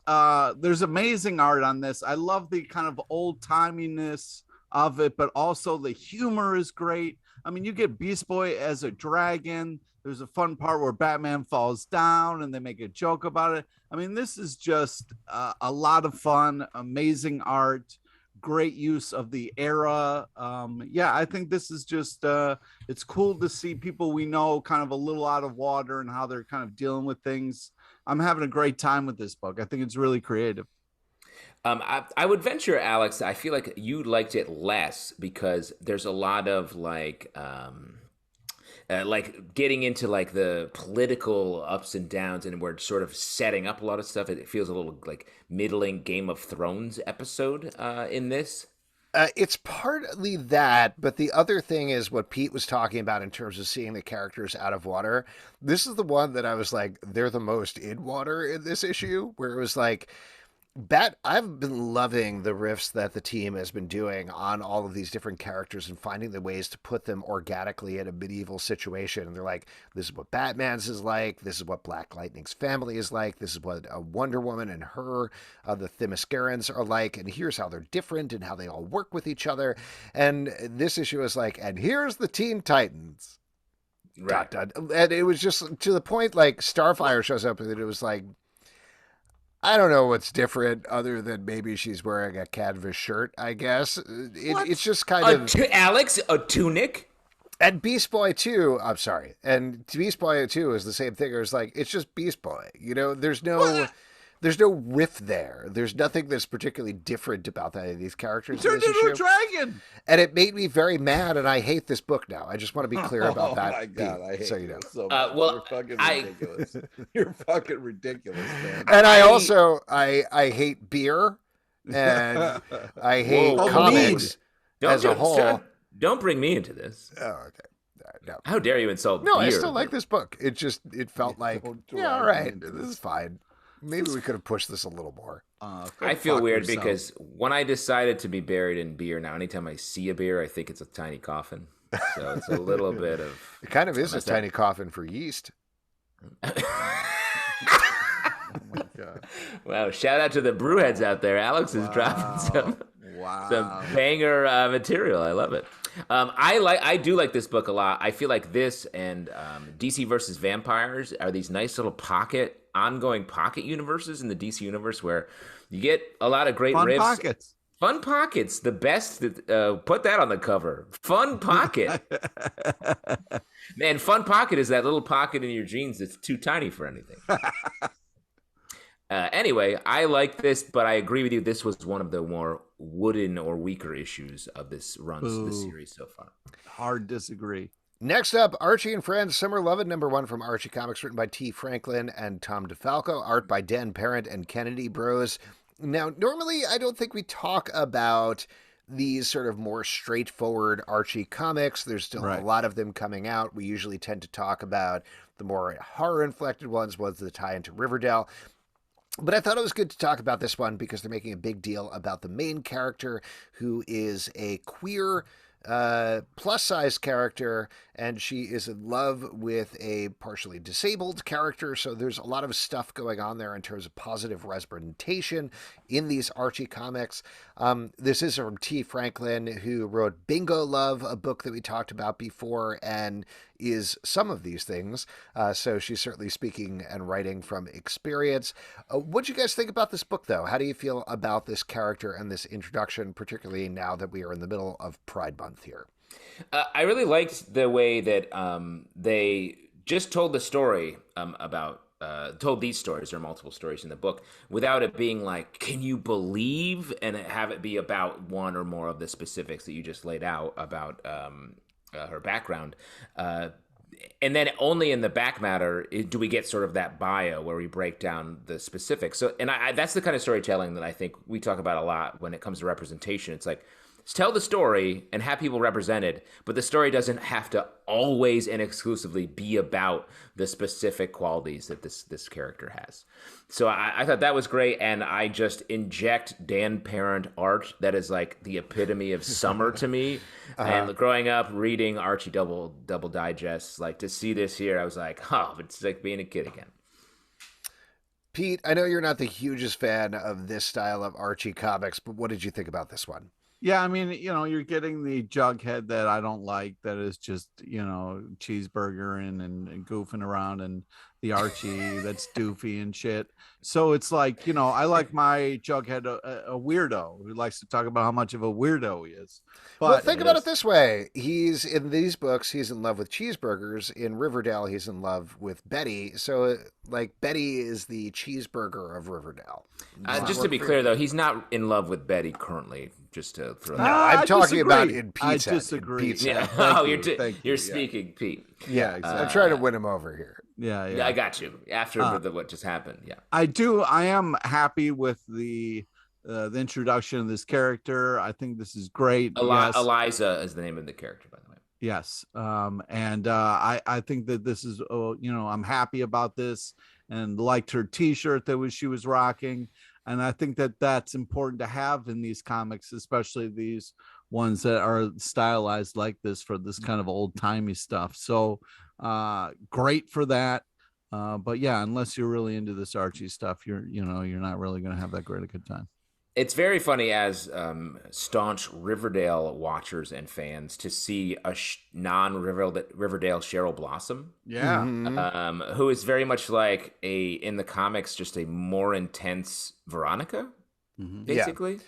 there's amazing art on this. I love the kind of old timiness of it, but also the humor is great. I mean, you get Beast Boy as a dragon. There's a fun part where Batman falls down and they make a joke about it. I mean, this is just a lot of fun, amazing art, great use of the era. I think this is just it's cool to see people we know kind of a little out of water and how they're kind of dealing with things. I'm having a great time with this book. I think it's really creative. I would venture, Alex, I feel like you liked it less because there's a lot of like getting into like the political ups and downs, and we're sort of setting up a lot of stuff. It feels a little like middling Game of Thrones episode in this. It's partly that, but the other thing is what Pete was talking about in terms of seeing the characters out of water. This is the one that I was like, they're the most in water in this issue, where it was like, I've been loving the riffs that the team has been doing on all of these different characters and finding the ways to put them organically in a medieval situation. And they're like, this is what Batman's is like. This is what Black Lightning's family is like. This is what a Wonder Woman and her, the Themyscirans are like. And here's how they're different and how they all work with each other. And this issue is like, and here's the Teen Titans. Right. And it was just to the point, like Starfire shows up and it was like, I don't know what's different other than maybe she's wearing a canvas shirt, I guess. It's just kind of... Alex, a tunic? And Beast Boy 2, I'm sorry. And Beast Boy 2 is the same thing. It's like, it's just Beast Boy. There's no riff there. There's nothing that's particularly different about any of these characters. He turned into a dragon! And it made me very mad, and I hate this book now. I just want to be clear about that. Oh my God, I hate so you know. So much. You're fucking ridiculous. You're fucking ridiculous, man. And I hate beer, and I hate comics as a whole. Don't bring me into this. Oh, okay. No. How dare you insult No, beer? I still like this book. It felt like, yeah, all right, this is fine. Maybe we could have pushed this a little more. I feel weird because when I decided to be buried in beer, now anytime I see a beer, I think it's a tiny coffin. So it's a little bit of... It kind of is a tiny coffin for yeast. Oh my God. Well, shout out to the brewheads out there. Alex is dropping some banger material. I love it. I do like this book a lot. I feel like this and DC versus Vampires are these nice little ongoing pocket universes in the DC universe where you get a lot of great riffs. Pockets. Fun Pockets, the best. Put that on the cover. Fun Pocket. Man, Fun Pocket is that little pocket in your jeans that's too tiny for anything. Anyway, I like this, but I agree with you. This was one of the more wooden or weaker issues of this this series so far. Hard disagree. Next up, Archie and Friends, Summer Lovin', #1 from Archie Comics, written by T. Franklin and Tom DeFalco, art by Dan Parent and Kennedy Bros. Now, normally I don't think we talk about these sort of more straightforward Archie comics. There's still a lot of them coming out. We usually tend to talk about the more horror-inflected ones that tie into Riverdale. But I thought it was good to talk about this one because they're making a big deal about the main character, who is a queer plus-size character, and she is in love with a partially disabled character. So there's a lot of stuff going on there in terms of positive representation in these Archie comics. This is from T. Franklin, who wrote Bingo Love, a book that we talked about before, and is some of these things. So she's certainly speaking and writing from experience. What do you guys think about this book, though? How do you feel about this character and this introduction, particularly now that we are in the middle of Pride Month here? I really liked the way that they just told the story told these stories. There are multiple stories in the book without it being like, can you believe? And have it be about one or more of the specifics that you just laid out about her background. And then only in the back matter do we get sort of that bio where we break down the specifics. So, and that's the kind of storytelling that I think we talk about a lot when it comes to representation. It's like, tell the story and have people represented, but the story doesn't have to always and exclusively be about the specific qualities that this character has. So I thought that was great, and I just inject Dan Parent art that is like the epitome of summer to me. And growing up reading Archie Double Digest, like to see this here, I was like, oh, it's like being a kid again. Pete, I know you're not the hugest fan of this style of Archie comics, but what did you think about this one? Yeah, I mean, you're getting the Jughead that I don't like, that is just, cheeseburgering and goofing around, and the Archie that's doofy and shit. So it's like, I like my Jughead a weirdo who likes to talk about how much of a weirdo he is. But well, think about it this way. He's in these books, he's in love with cheeseburgers. In Riverdale, he's in love with Betty. So, like, Betty is the cheeseburger of Riverdale. Just to be clear, though, he's not in love with Betty currently. Just to throw that. No, I'm talking about in Pete's I disagree. Pete's yeah. You're speaking, Pete. Yeah, exactly. I'm trying to win him over here. Yeah, I got you. After what just happened, yeah. I am happy with the introduction of this character. I think this is great. Yes. Eliza is the name of the character, by the way. Yes. And I think that this is, I'm happy about this, and liked her T-shirt that she was rocking. And I think that that's important to have in these comics, especially these ones that are stylized like this for this kind of old timey stuff. So great for that. But yeah, unless you're really into this Archie stuff, you're not really going to have that great a good time. It's very funny as staunch Riverdale watchers and fans to see a non-Riverdale Cheryl Blossom. Yeah. Mm-hmm. Who is very much like in the comics, just a more intense Veronica, basically.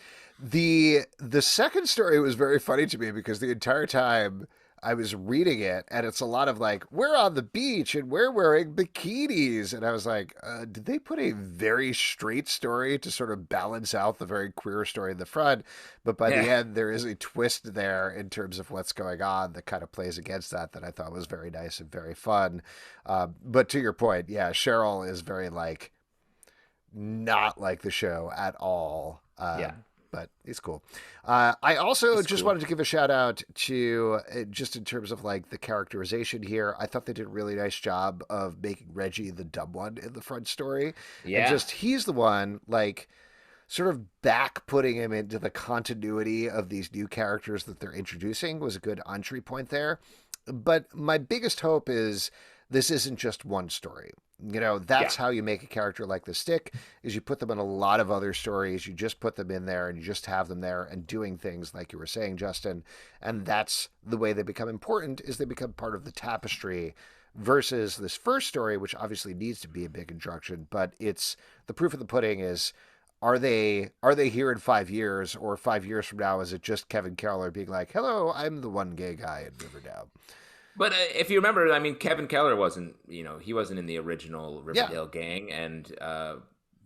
Yeah. The second story was very funny to me because the entire time I was reading it, and it's a lot of like, we're on the beach and we're wearing bikinis. And I was like, did they put a very straight story to sort of balance out the very queer story in the front? But by the end, there is a twist there in terms of what's going on that kind of plays against that I thought was very nice and very fun. But to your point, yeah, Cheryl is very like, not like the show at all. But it's cool. I also just wanted to give a shout out to, just in terms of like the characterization here, I thought they did a really nice job of making Reggie the dumb one in the front story. Yeah. And he's the one, like, sort of back putting him into the continuity of these new characters that they're introducing was a good entry point there. But my biggest hope is this isn't just one story. That's how you make a character like this stick, is you put them in a lot of other stories. You just put them in there and you just have them there and doing things like you were saying, Justin. And that's the way they become important, is they become part of the tapestry versus this first story, which obviously needs to be a big introduction. But it's the proof of the pudding is, are they here in 5 years, or 5 years from now, is it just Kevin Keller being like, hello, I'm the one gay guy in Riverdale? But if you remember, I mean, Kevin Keller wasn't in the original Riverdale gang, and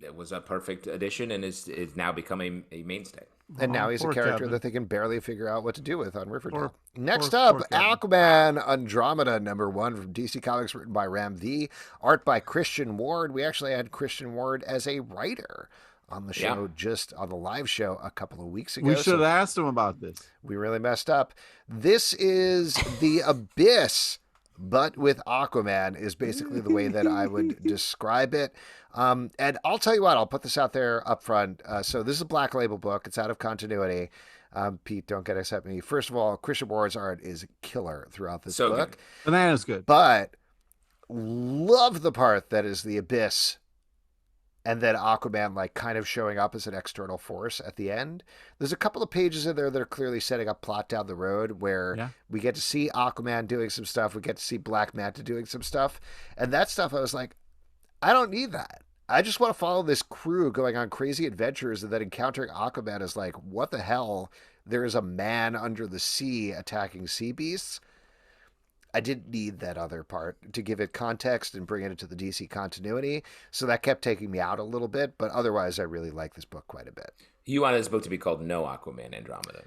it was a perfect addition and is now becoming a mainstay. And now he's a character Cavan. that they can barely figure out what to do with on Riverdale. Poor- Next poor up, Cavan. Aquaman Andromeda, #1 from DC Comics, written by Ram V. Art by Christian Ward. We actually had Christian Ward as a writer on the show, just on the live show a couple of weeks ago. We should have asked him about this. We really messed up. This is The Abyss, but with Aquaman, is basically the way that I would describe it. And I'll tell you what, I'll put this out there up front. So this is a Black Label book. It's out of continuity. Pete, don't get upset with me. First of all, Christian Ward's art is killer throughout this book. Good. Banana's good. But love the part that is the Abyss and then Aquaman like kind of showing up as an external force at the end. There's a couple of pages in there that are clearly setting up plot down the road where we get to see Aquaman doing some stuff. We get to see Black Manta doing some stuff. And that stuff, I was like, I don't need that. I just want to follow this crew going on crazy adventures, and then encountering Aquaman is like, what the hell? There is a man under the sea attacking sea beasts. I didn't need that other part to give it context and bring it into the DC continuity. So that kept taking me out a little bit. But otherwise, I really like this book quite a bit. You wanted this book to be called No Aquaman Andromeda.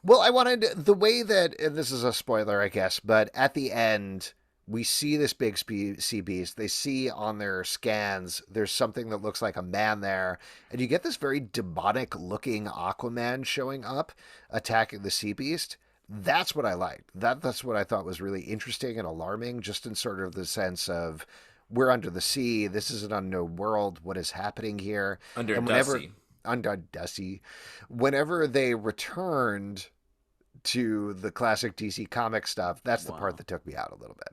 Well, I wanted the way that, and this is a spoiler, I guess, but at the end, we see this big sea beast. They see on their scans, there's something that looks like a man there. And you get this very demonic looking Aquaman showing up, attacking the sea beast. That's what I liked. That's what I thought was really interesting and alarming, just in sort of the sense of we're under the sea. This is an unknown world. What is happening here? Under Dusty. Whenever they returned to the classic DC comic stuff, that's the part that took me out a little bit.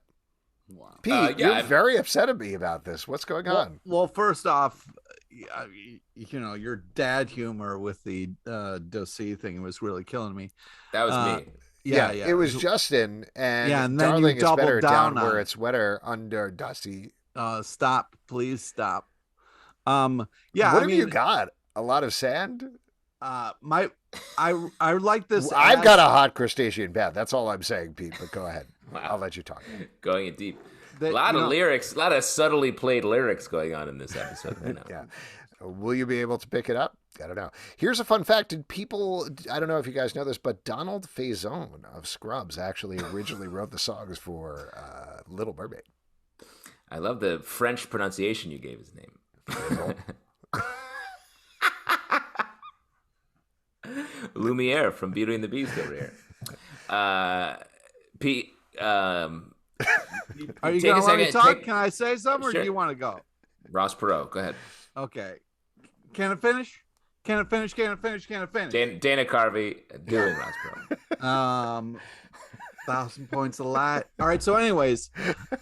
Wow. Pete, you're very upset at me about this. What's going on? Well, first off, you know, your dad humor with the Dusty thing was really killing me. That was me. Yeah. It was Justin, and then darling, you it's better doubled down where it's wetter under Dusty. Stop, please stop. What have you got? A lot of sand? I like this. I've got a hot crustacean bath. That's all I'm saying, Pete. But go ahead. Wow. I'll let you talk. Going in deep. A lot of lyrics, a lot of subtly played lyrics going on in this episode right now. Yeah. Will you be able to pick it up? I don't know. Here's a fun fact. I don't know if you guys know this, but Donald Faison of Scrubs actually originally wrote the songs for Little Mermaid. I love the French pronunciation you gave his name. Lumiere from Beauty and the Beast over here. Pete, are you going to let me talk? Can I say something, or do you want to go? Ross Perot, go ahead. Okay. Can it finish? Can it finish? Dana Carvey doing Ross Perot. 1,000 points a lot. All right. So, anyways,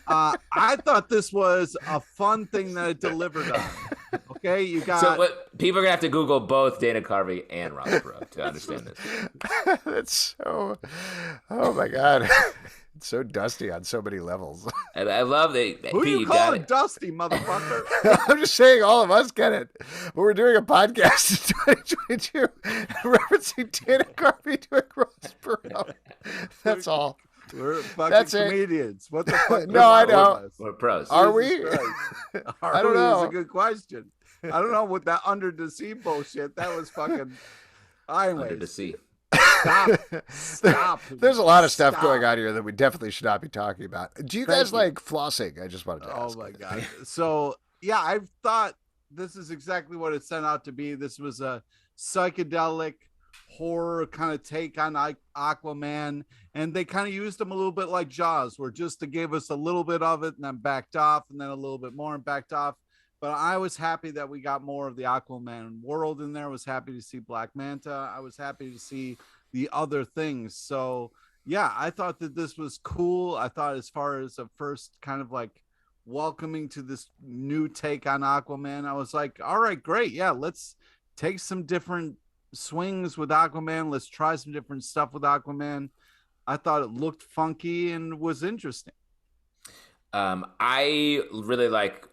I thought this was a fun thing that it delivered on. Okay, you got. So, people are gonna have to Google both Dana Carvey and Ross Perot to understand this. That's so. Oh my God. It's so Dusty on so many levels. And I love that. Who Pete, you calling Dusty, motherfucker? I'm just saying all of us get it. But we're doing a podcast in 2022 referencing Dana Carvey doing Ross Perot. That's all. We're fucking comedians. What the fuck? No, I know. We're pros. Are we? I don't know. That's a good question. I don't know what that under the sea bullshit. That was fucking. Anyways. Under the sea. Stop. There's a lot of stuff going on here that we definitely should not be talking about. Do you guys like flossing? I just wanted to ask. Oh my God. So yeah, I thought this is exactly what it set out to be. This was a psychedelic horror kind of take on Aquaman, and they kind of used him a little bit like Jaws, where just to give us a little bit of it and then backed off, and then a little bit more and backed off. But I was happy that we got more of the Aquaman world in there. I was happy to see Black Manta. I was happy to see the other things. So yeah, I thought that this was cool. I thought as far as a first kind of like welcoming to this new take on Aquaman, I was like, all right, great. Yeah, let's take some different swings with Aquaman. Let's try some different stuff with Aquaman. I thought it looked funky and was interesting. I really like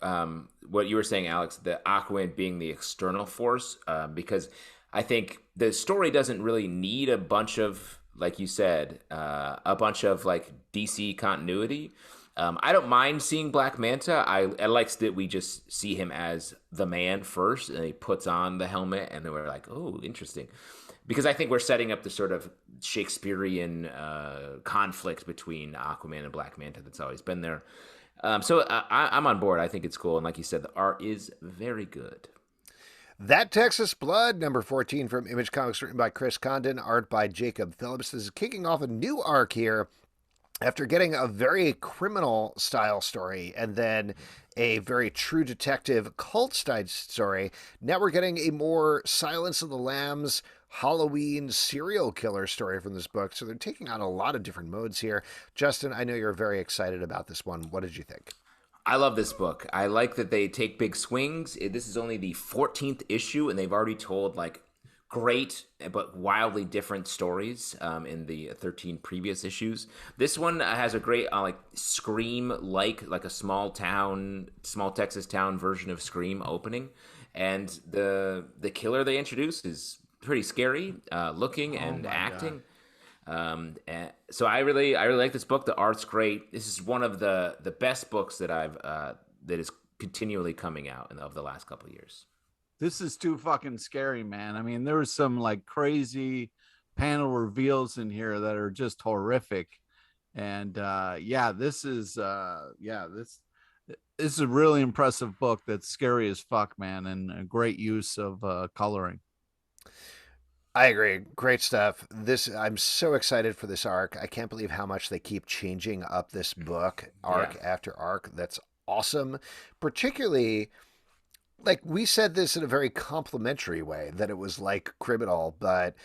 what you were saying, Alex, the Aquaman being the external force, because I think the story doesn't really need a bunch of, like you said, a bunch of like DC continuity. I don't mind seeing Black Manta. I like that we just see him as the man first, and he puts on the helmet, and then we're like, oh, interesting. Because I think we're setting up the sort of Shakespearean conflict between Aquaman and Black Manta that's always been there. So I'm on board. I think it's cool. And like you said, the art is very good. That Texas Blood, number 14 from Image Comics, written by Chris Condon, art by Jacob Phillips. This is kicking off a new arc here after getting a very criminal style story and then a very true detective cult style story. Now we're getting a more Silence of the Lambs Halloween serial killer story from this book. So they're taking on a lot of different modes here. Justin, I know you're very excited about this one. What did you think? I love this book. I like that they take big swings. This is only the 14th issue, and they've already told like great but wildly different stories in the 13 previous issues. This one has a great like Scream like a small Texas town version of Scream opening, and the killer they introduce is pretty scary looking and acting. And so I really like this book. The art's great. This is one of the best books that that is continually coming out of the last couple of years. This is too fucking scary, man. I mean, there was some like crazy panel reveals in here that are just horrific. And this is a really impressive book that's scary as fuck, man, and a great use of coloring. I agree. Great stuff. I'm so excited for this arc. I can't believe how much they keep changing up this book arc after arc. That's awesome. Particularly, like we said this in a very complimentary way, that it was like Criminal, but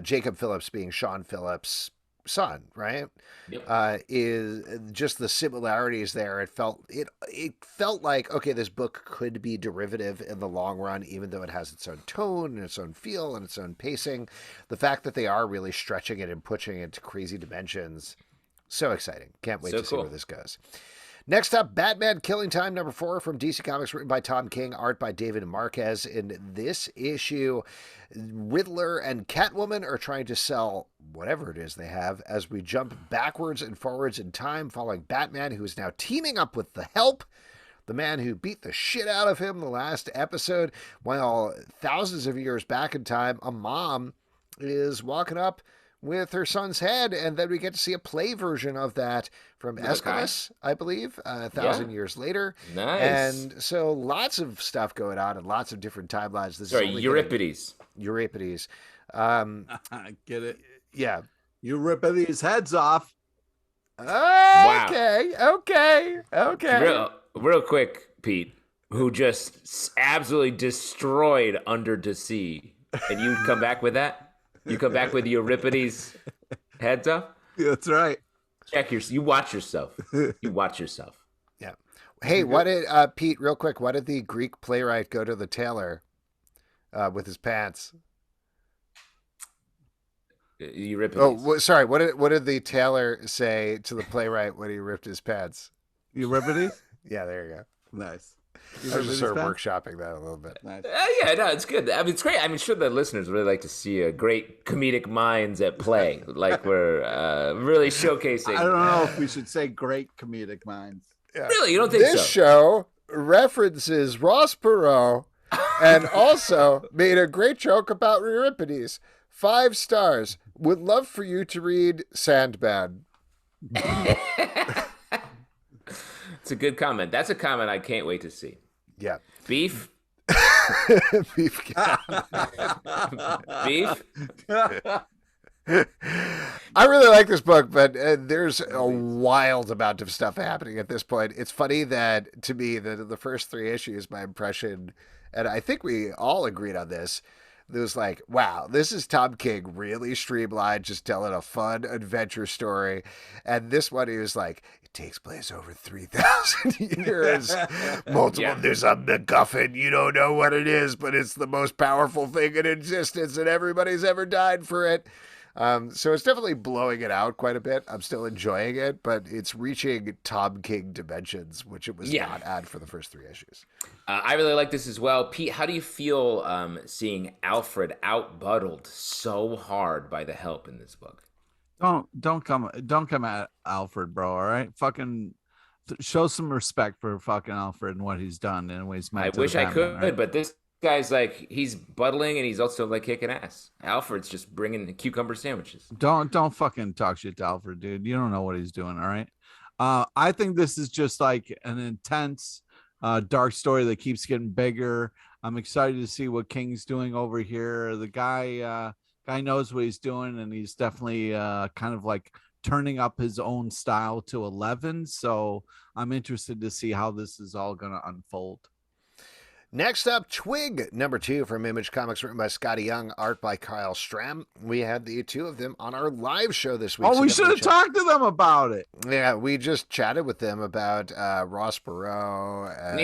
Jacob Phillips being Sean Phillips' son, right? Yep. Is just the similarities there. It felt like, okay, this book could be derivative in the long run, even though it has its own tone and its own feel and its own pacing. The fact that they are really stretching it and pushing it to crazy dimensions, so exciting. Can't wait to see where this goes. Next up, Batman Killing Time, number 4 from DC Comics, written by Tom King, art by David Marquez. In this issue, Riddler and Catwoman are trying to sell whatever it is they have as we jump backwards and forwards in time, following Batman, who is now teaming up with the Help, the man who beat the shit out of him the last episode, while thousands of years back in time, a mom is walking up with her son's head, and then we get to see a play version of that from Aeschylus, I believe, 1,000 years later. Nice. And so lots of stuff going on and lots of different timelines. Euripides. Euripides. Get it? Yeah. Euripides' heads off. Okay. Real quick, Pete, who just absolutely destroyed Under the Sea. And you come back with that? You come back with Euripides' heads up? That's right. You watch yourself. You watch yourself. Yeah. Hey, what did Pete? Real quick, what did the Greek playwright go to the tailor with his pants? Euripides. Oh, sorry. What did the tailor say to the playwright when he ripped his pants? Euripides? Yeah, there you go. Nice. I was just sort of workshopping that a little bit. Nice. It's good. I mean, it's great. I mean, sure, the listeners really like to see great comedic minds at play, like we're really showcasing. I don't know if we should say great comedic minds. Yeah. Really, you don't think so? This show references Ross Perot and also made a great joke about Euripides. 5 stars. Would love for you to read Sandman. It's a good comment. That's a comment I can't wait to see. Yeah. Beef? Beef. Beef? I really like this book, but there's a wild amount of stuff happening at this point. It's funny that, to me, that in the first 3 issues, my impression, and I think we all agreed on this, it was like, wow, this is Tom King really streamlined, just telling a fun adventure story. And this one, he was like, it takes place over 3,000 years. There's a MacGuffin. You don't know what it is, but it's the most powerful thing in existence, and everybody's ever died for it. So it's definitely blowing it out quite a bit. I'm still enjoying it, but it's reaching Tom King dimensions, which it was not at for the first 3 issues. I really like this as well. Pete, how do you feel seeing Alfred outbuttled so hard by the Help in this book? Don't come at Alfred, bro. All right, fucking show some respect for fucking Alfred and what he's done and what he's I meant to the wish I Batman. could, Right? but this guy's like he's buttling and he's also like kicking ass. Alfred's just bringing cucumber sandwiches. Don't fucking talk shit to Alfred, dude. You don't know what he's doing. All right. I think this is just like an intense, dark story that keeps getting bigger. I'm excited to see what King's doing over here. The guy knows what he's doing, and he's definitely kind of like turning up his own style to 11. So I'm interested to see how this is all going to unfold. Next up, Twig, number 2 from Image Comics, written by Scotty Young, art by Kyle Stram. We had the two of them on our live show this week. Oh, so we should have talked to them about it. Yeah, we just chatted with them about Ross Perot and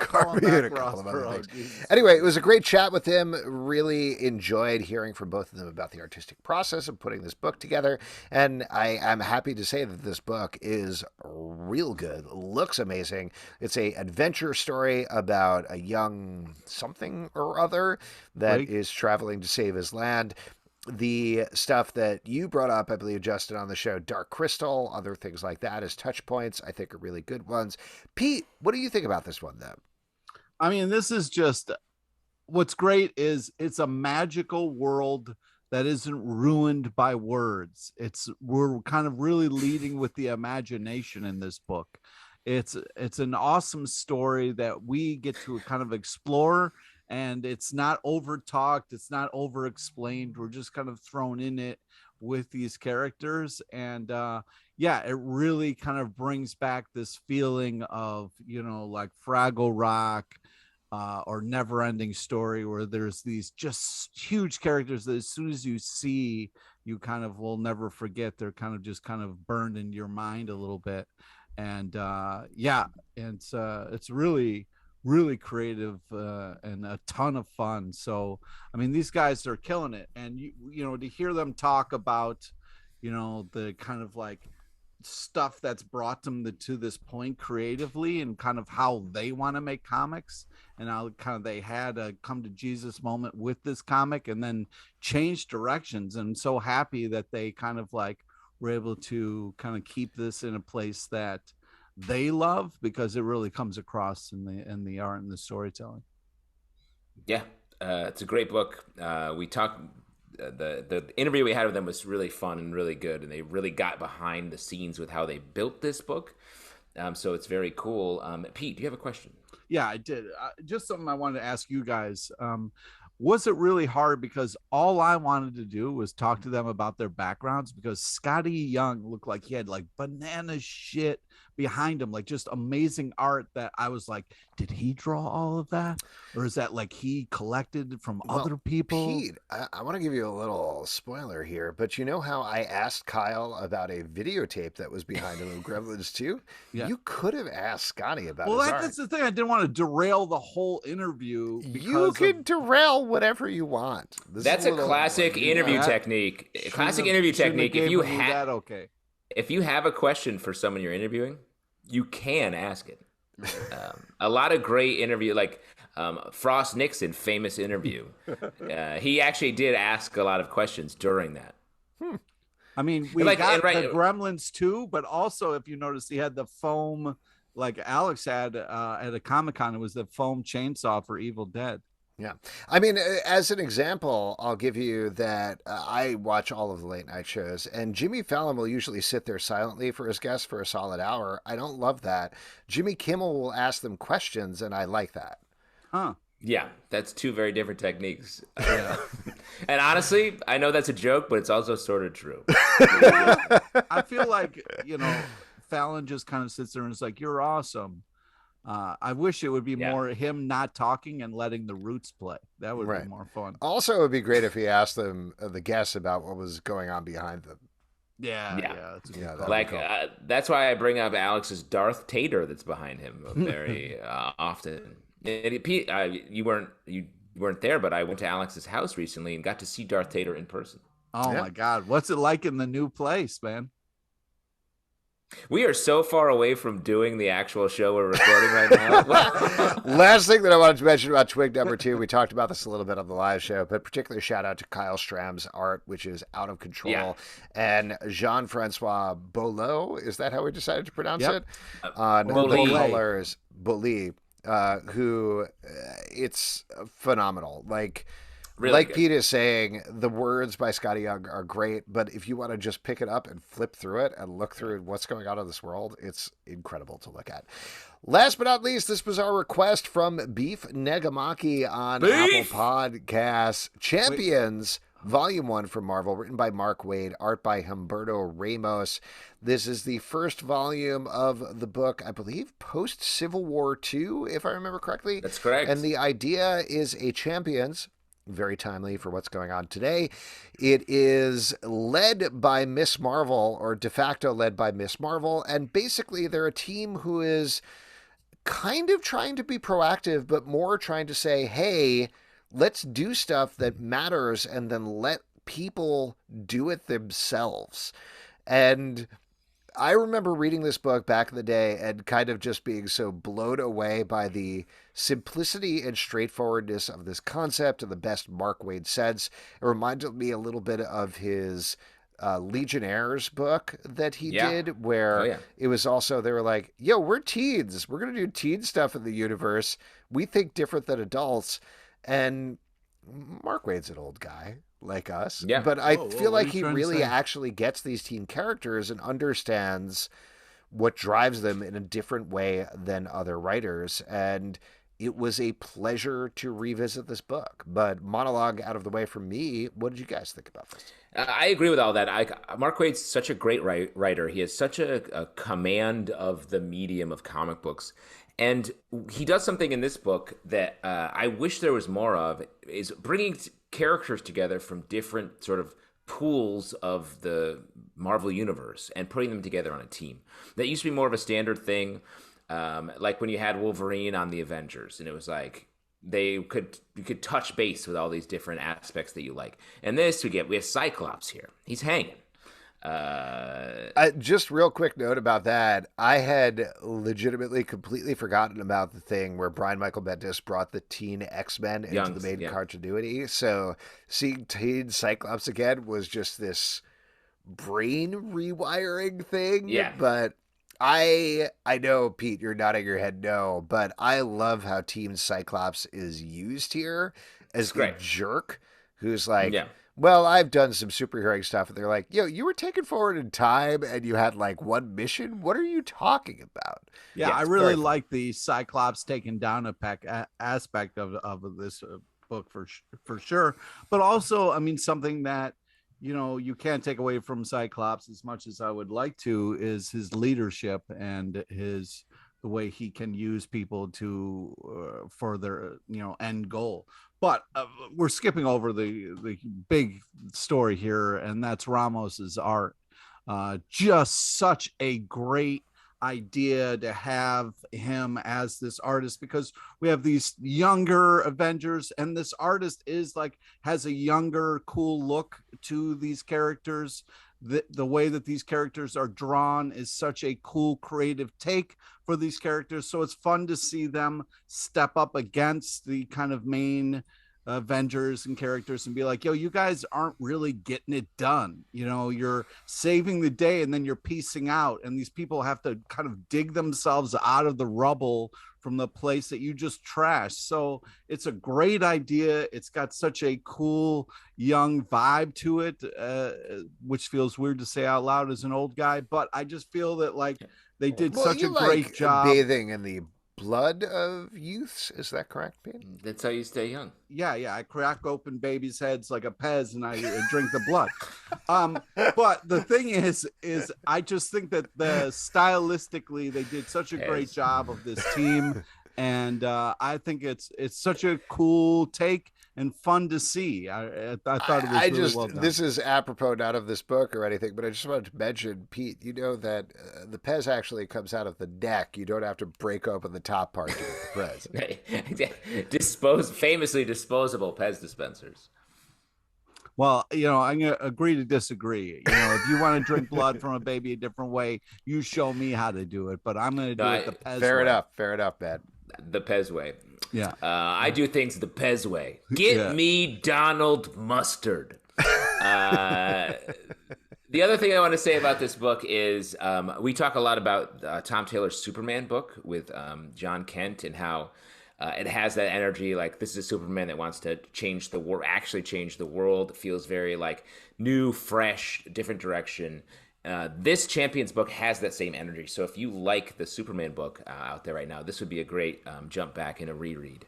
Carby and a couple of other things. Anyway, it was a great chat with them. Really enjoyed hearing from both of them about the artistic process of putting this book together. And I'm happy to say that this book is real good. Looks amazing. It's an adventure story about a young something or other that is traveling to save his land. The stuff that you brought up, I believe, Justin, on the show, Dark Crystal, other things like that as touch points, I think are really good ones. Pete, what do you think about this one, though? I mean, this is just, what's great is it's a magical world that isn't ruined by words. We're kind of really leading with the imagination in this book. It's an awesome story that we get to kind of explore, and it's not over talked, it's not over explained. We're just kind of thrown in it with these characters, and it really kind of brings back this feeling of, like Fraggle Rock or Never Ending Story, where there's these just huge characters that as soon as you see, you kind of will never forget. They're kind of burned in your mind a little bit. And it's really, really creative and a ton of fun. So I mean, these guys are killing it, and to hear them talk about the kind of like stuff that's brought them to this point creatively, and kind of how they want to make comics, and how kind of they had a come to Jesus moment with this comic and then change directions. And I'm so happy that they kind of like we're able to kind of keep this in a place that they love, because it really comes across in the art and the storytelling. Yeah, it's a great book. We talked. The interview we had with them was really fun and really good, and they really got behind the scenes with how they built this book. So it's very cool. Pete, do you have a question? Yeah, I did. Just something I wanted to ask you guys. Was it really hard? Because all I wanted to do was talk to them about their backgrounds, because Scotty Young looked like he had like banana shit behind him, like just amazing art that I was like, did he draw all of that? Or is that like he collected from other people? Pete, I want to give you a little spoiler here, but you know how I asked Kyle about a videotape that was behind him of Gremlins 2? Yeah. You could have asked Scotty about his art. That's the thing. I didn't want to derail the whole interview. You can derail whatever you want. That's a classic interview technique. Classic interview technique. If you have a question for someone you're interviewing, you can ask it. A lot of great interview, like Frost Nixon, famous interview. He actually did ask a lot of questions during that. I mean, we got the Gremlins too, but also if you notice, he had the foam, like Alex had at a Comic-Con. It was the foam chainsaw for Evil Dead. Yeah. I mean, as an example, I'll give you that I watch all of the late night shows, and Jimmy Fallon will usually sit there silently for his guests for a solid hour. I don't love that. Jimmy Kimmel will ask them questions, and I like that. Huh. Yeah, that's two very different techniques. And honestly, I know that's a joke, but it's also sort of true. I feel like, Fallon just kind of sits there and is like, you're awesome. I wish it would be more him not talking and letting the roots play. That would be more fun. Also, it would be great if he asked them, the guests, about what was going on behind them. That's why I bring up Alex's Darth Tater that's behind him very often. And Pete, you weren't there, but I went to Alex's house recently and got to see Darth Tater in person. Oh my God, what's it like in the new place, man? We are so far away from doing the actual show we're recording right now. Last thing that I wanted to mention about Twig #2, we talked about this a little bit on the live show, but particularly shout out to Kyle Stram's art, which is out of control, and Jean-Francois Beaulieu, is that how we decided to pronounce it? On the colors, Beaulieu, who it's phenomenal. Really like good. Pete is saying, the words by Scotty Young are great, but if you want to just pick it up and flip through it and look through what's going on in this world, it's incredible to look at. Last but not least, this was our request from Beef Negamaki on Apple Podcasts. Champions, Volume 1 from Marvel, written by Mark Waid, art by Humberto Ramos. This is the first volume of the book, I believe, post-Civil War II, if I remember correctly. That's correct. And the idea is a Champions... very timely for what's going on today. It is led by Miss Marvel, or de facto led by Miss Marvel, and basically they're a team who is kind of trying to be proactive, but more trying to say, hey, let's do stuff that matters and then let people do it themselves. And I remember reading this book back in the day and kind of just being so blown away by the simplicity and straightforwardness of this concept in the best Mark Waid sense. It reminded me a little bit of his Legionnaires book that he did, where it was also, they were like, yo, we're teens. We're going to do teen stuff in the universe. We think different than adults. And Mark Waid's an old guy like us. Yeah. But I feel like he really say? actually gets these teen characters and understands what drives them in a different way than other writers. And it was a pleasure to revisit this book. But monologue out of the way from me, what did you guys think about this? I agree with all that. Mark Waid's such a great writer. He has such a command of the medium of comic books. And he does something in this book that I wish there was more of, is bringing characters together from different sort of pools of the Marvel universe and putting them together on a team. That used to be more of a standard thing, like when you had Wolverine on the Avengers, and it was like you could touch base with all these different aspects that you like. And this we have Cyclops here. He's hanging. Just real quick note about that. I had legitimately completely forgotten about the thing where Brian Michael Bendis brought the teen X-Men into the main continuity. So seeing teen Cyclops again was just this brain rewiring thing. Yeah. But I know, Pete, you're nodding your head no, but I love how Teen Cyclops is used here as the jerk who's like, well, I've done some superhero stuff. And they're like, yo, you were taken forward in time and you had like one mission. What are you talking about? Yeah, I really like the Cyclops taking down a aspect of this book for sure. But also, I mean, something that, you know, you can't take away from Cyclops as much as I would like to is his leadership and the way he can use people to for their, you know, end goal. But we're skipping over the big story here, and that's Ramos's art. Just such a great idea to have him as this artist, because we have these younger Avengers, and this artist has a younger, cool look to these characters. The way that these characters are drawn is such a cool creative take for these characters. So it's fun to see them step up against the kind of main Avengers and characters and be like, yo, you guys aren't really getting it done. You know, you're saving the day and then you're piecing out. And these people have to kind of dig themselves out of the rubble from the place that you just trashed. So it's a great idea. It's got such a cool young vibe to it, which feels weird to say out loud as an old guy. But I just feel that like they did such a great job. Bathing in the blood of youths, is that correct, Pete? That's how you stay young. Yeah, I crack open babies' heads like a Pez and I drink the blood. But the thing is I just think that stylistically they did such a great job of this team, and I think it's such a cool take and fun to see. I thought it was really well done. This is apropos not of this book or anything, but I just wanted to mention, Pete, you know that the Pez actually comes out of the neck. You don't have to break open the top part to get the Pez. Famously disposable Pez dispensers. Well, I'm going to agree to disagree. If you want to drink blood from a baby a different way, you show me how to do it. But I'm going to do it the Pez way. Fair enough, man. The Pez way. Yeah. I do things the Pez way. Get me Donald Mustard. The other thing I want to say about this book is we talk a lot about Tom Taylor's Superman book with John Kent and how it has that energy. Like, this is a Superman that wants to change the world, actually change the world. It feels very like new, fresh, different direction. This Champions book has that same energy. So if you like the Superman book out there right now, this would be a great jump back and a reread.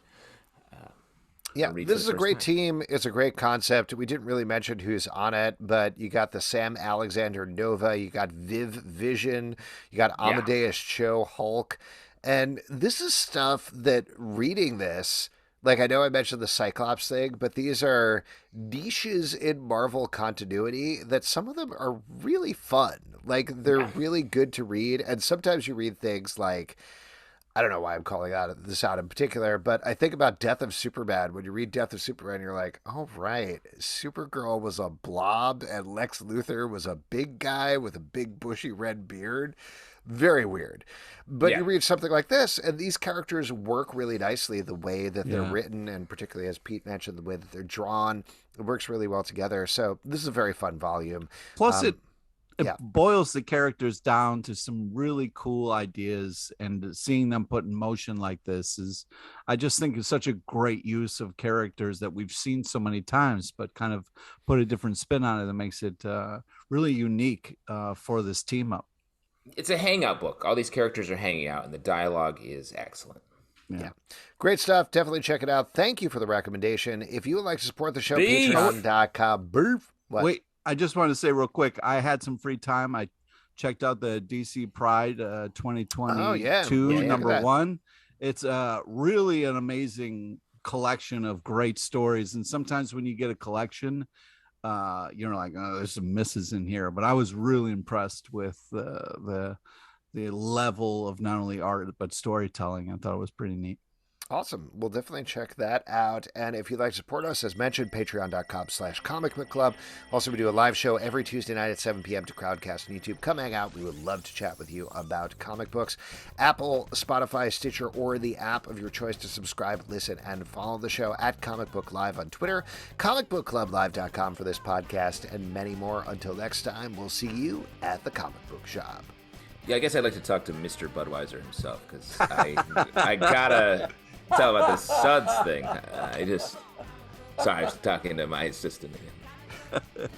Yeah, this is a great team. It's a great concept. We didn't really mention who's on it, but you got the Sam Alexander Nova, you got Viv Vision, you got Amadeus Cho Hulk. And this is stuff that reading this, like I know I mentioned the Cyclops thing, but these are niches in Marvel continuity that some of them are really fun. Like, they're really good to read. And sometimes you read things like, I don't know why I'm calling this out in particular, but I think about Death of Superman. When you read Death of Superman, you're like, oh, right. Supergirl was a blob and Lex Luthor was a big guy with a big bushy red beard. Very weird. But you read something like this, and these characters work really nicely the way that they're written, and particularly, as Pete mentioned, the way that they're drawn. It works really well together. So this is a very fun volume. Plus, it boils the characters down to some really cool ideas, and seeing them put in motion like this is, I just think, is such a great use of characters that we've seen so many times, but kind of put a different spin on it that makes it really unique for this team up. It's a hangout book. All these characters are hanging out, and the dialogue is excellent. Yeah. Great stuff. Definitely check it out. Thank you for the recommendation. If you would like to support the show, patreon.com. Wait, I just want to say real quick, I had some free time. I checked out the DC Pride 2022 number 1. It's really an amazing collection of great stories. And sometimes when you get a collection, you're like, oh, there's some misses in here. But I was really impressed with the level of not only art, but storytelling. I thought it was pretty neat. Awesome. We'll definitely check that out. And if you'd like to support us, as mentioned, patreon.com/comicbookclub. Also, we do a live show every Tuesday night at 7 p.m. to Crowdcast on YouTube. Come hang out. We would love to chat with you about comic books. Apple, Spotify, Stitcher, or the app of your choice to subscribe, listen, and follow the show at Comic Book Live on Twitter, comicbookclublive.com for this podcast, and many more. Until next time, we'll see you at the comic book shop. Yeah, I guess I'd like to talk to Mr. Budweiser himself, because I gotta tell about this Suds thing. Sorry, I was talking to my assistant again.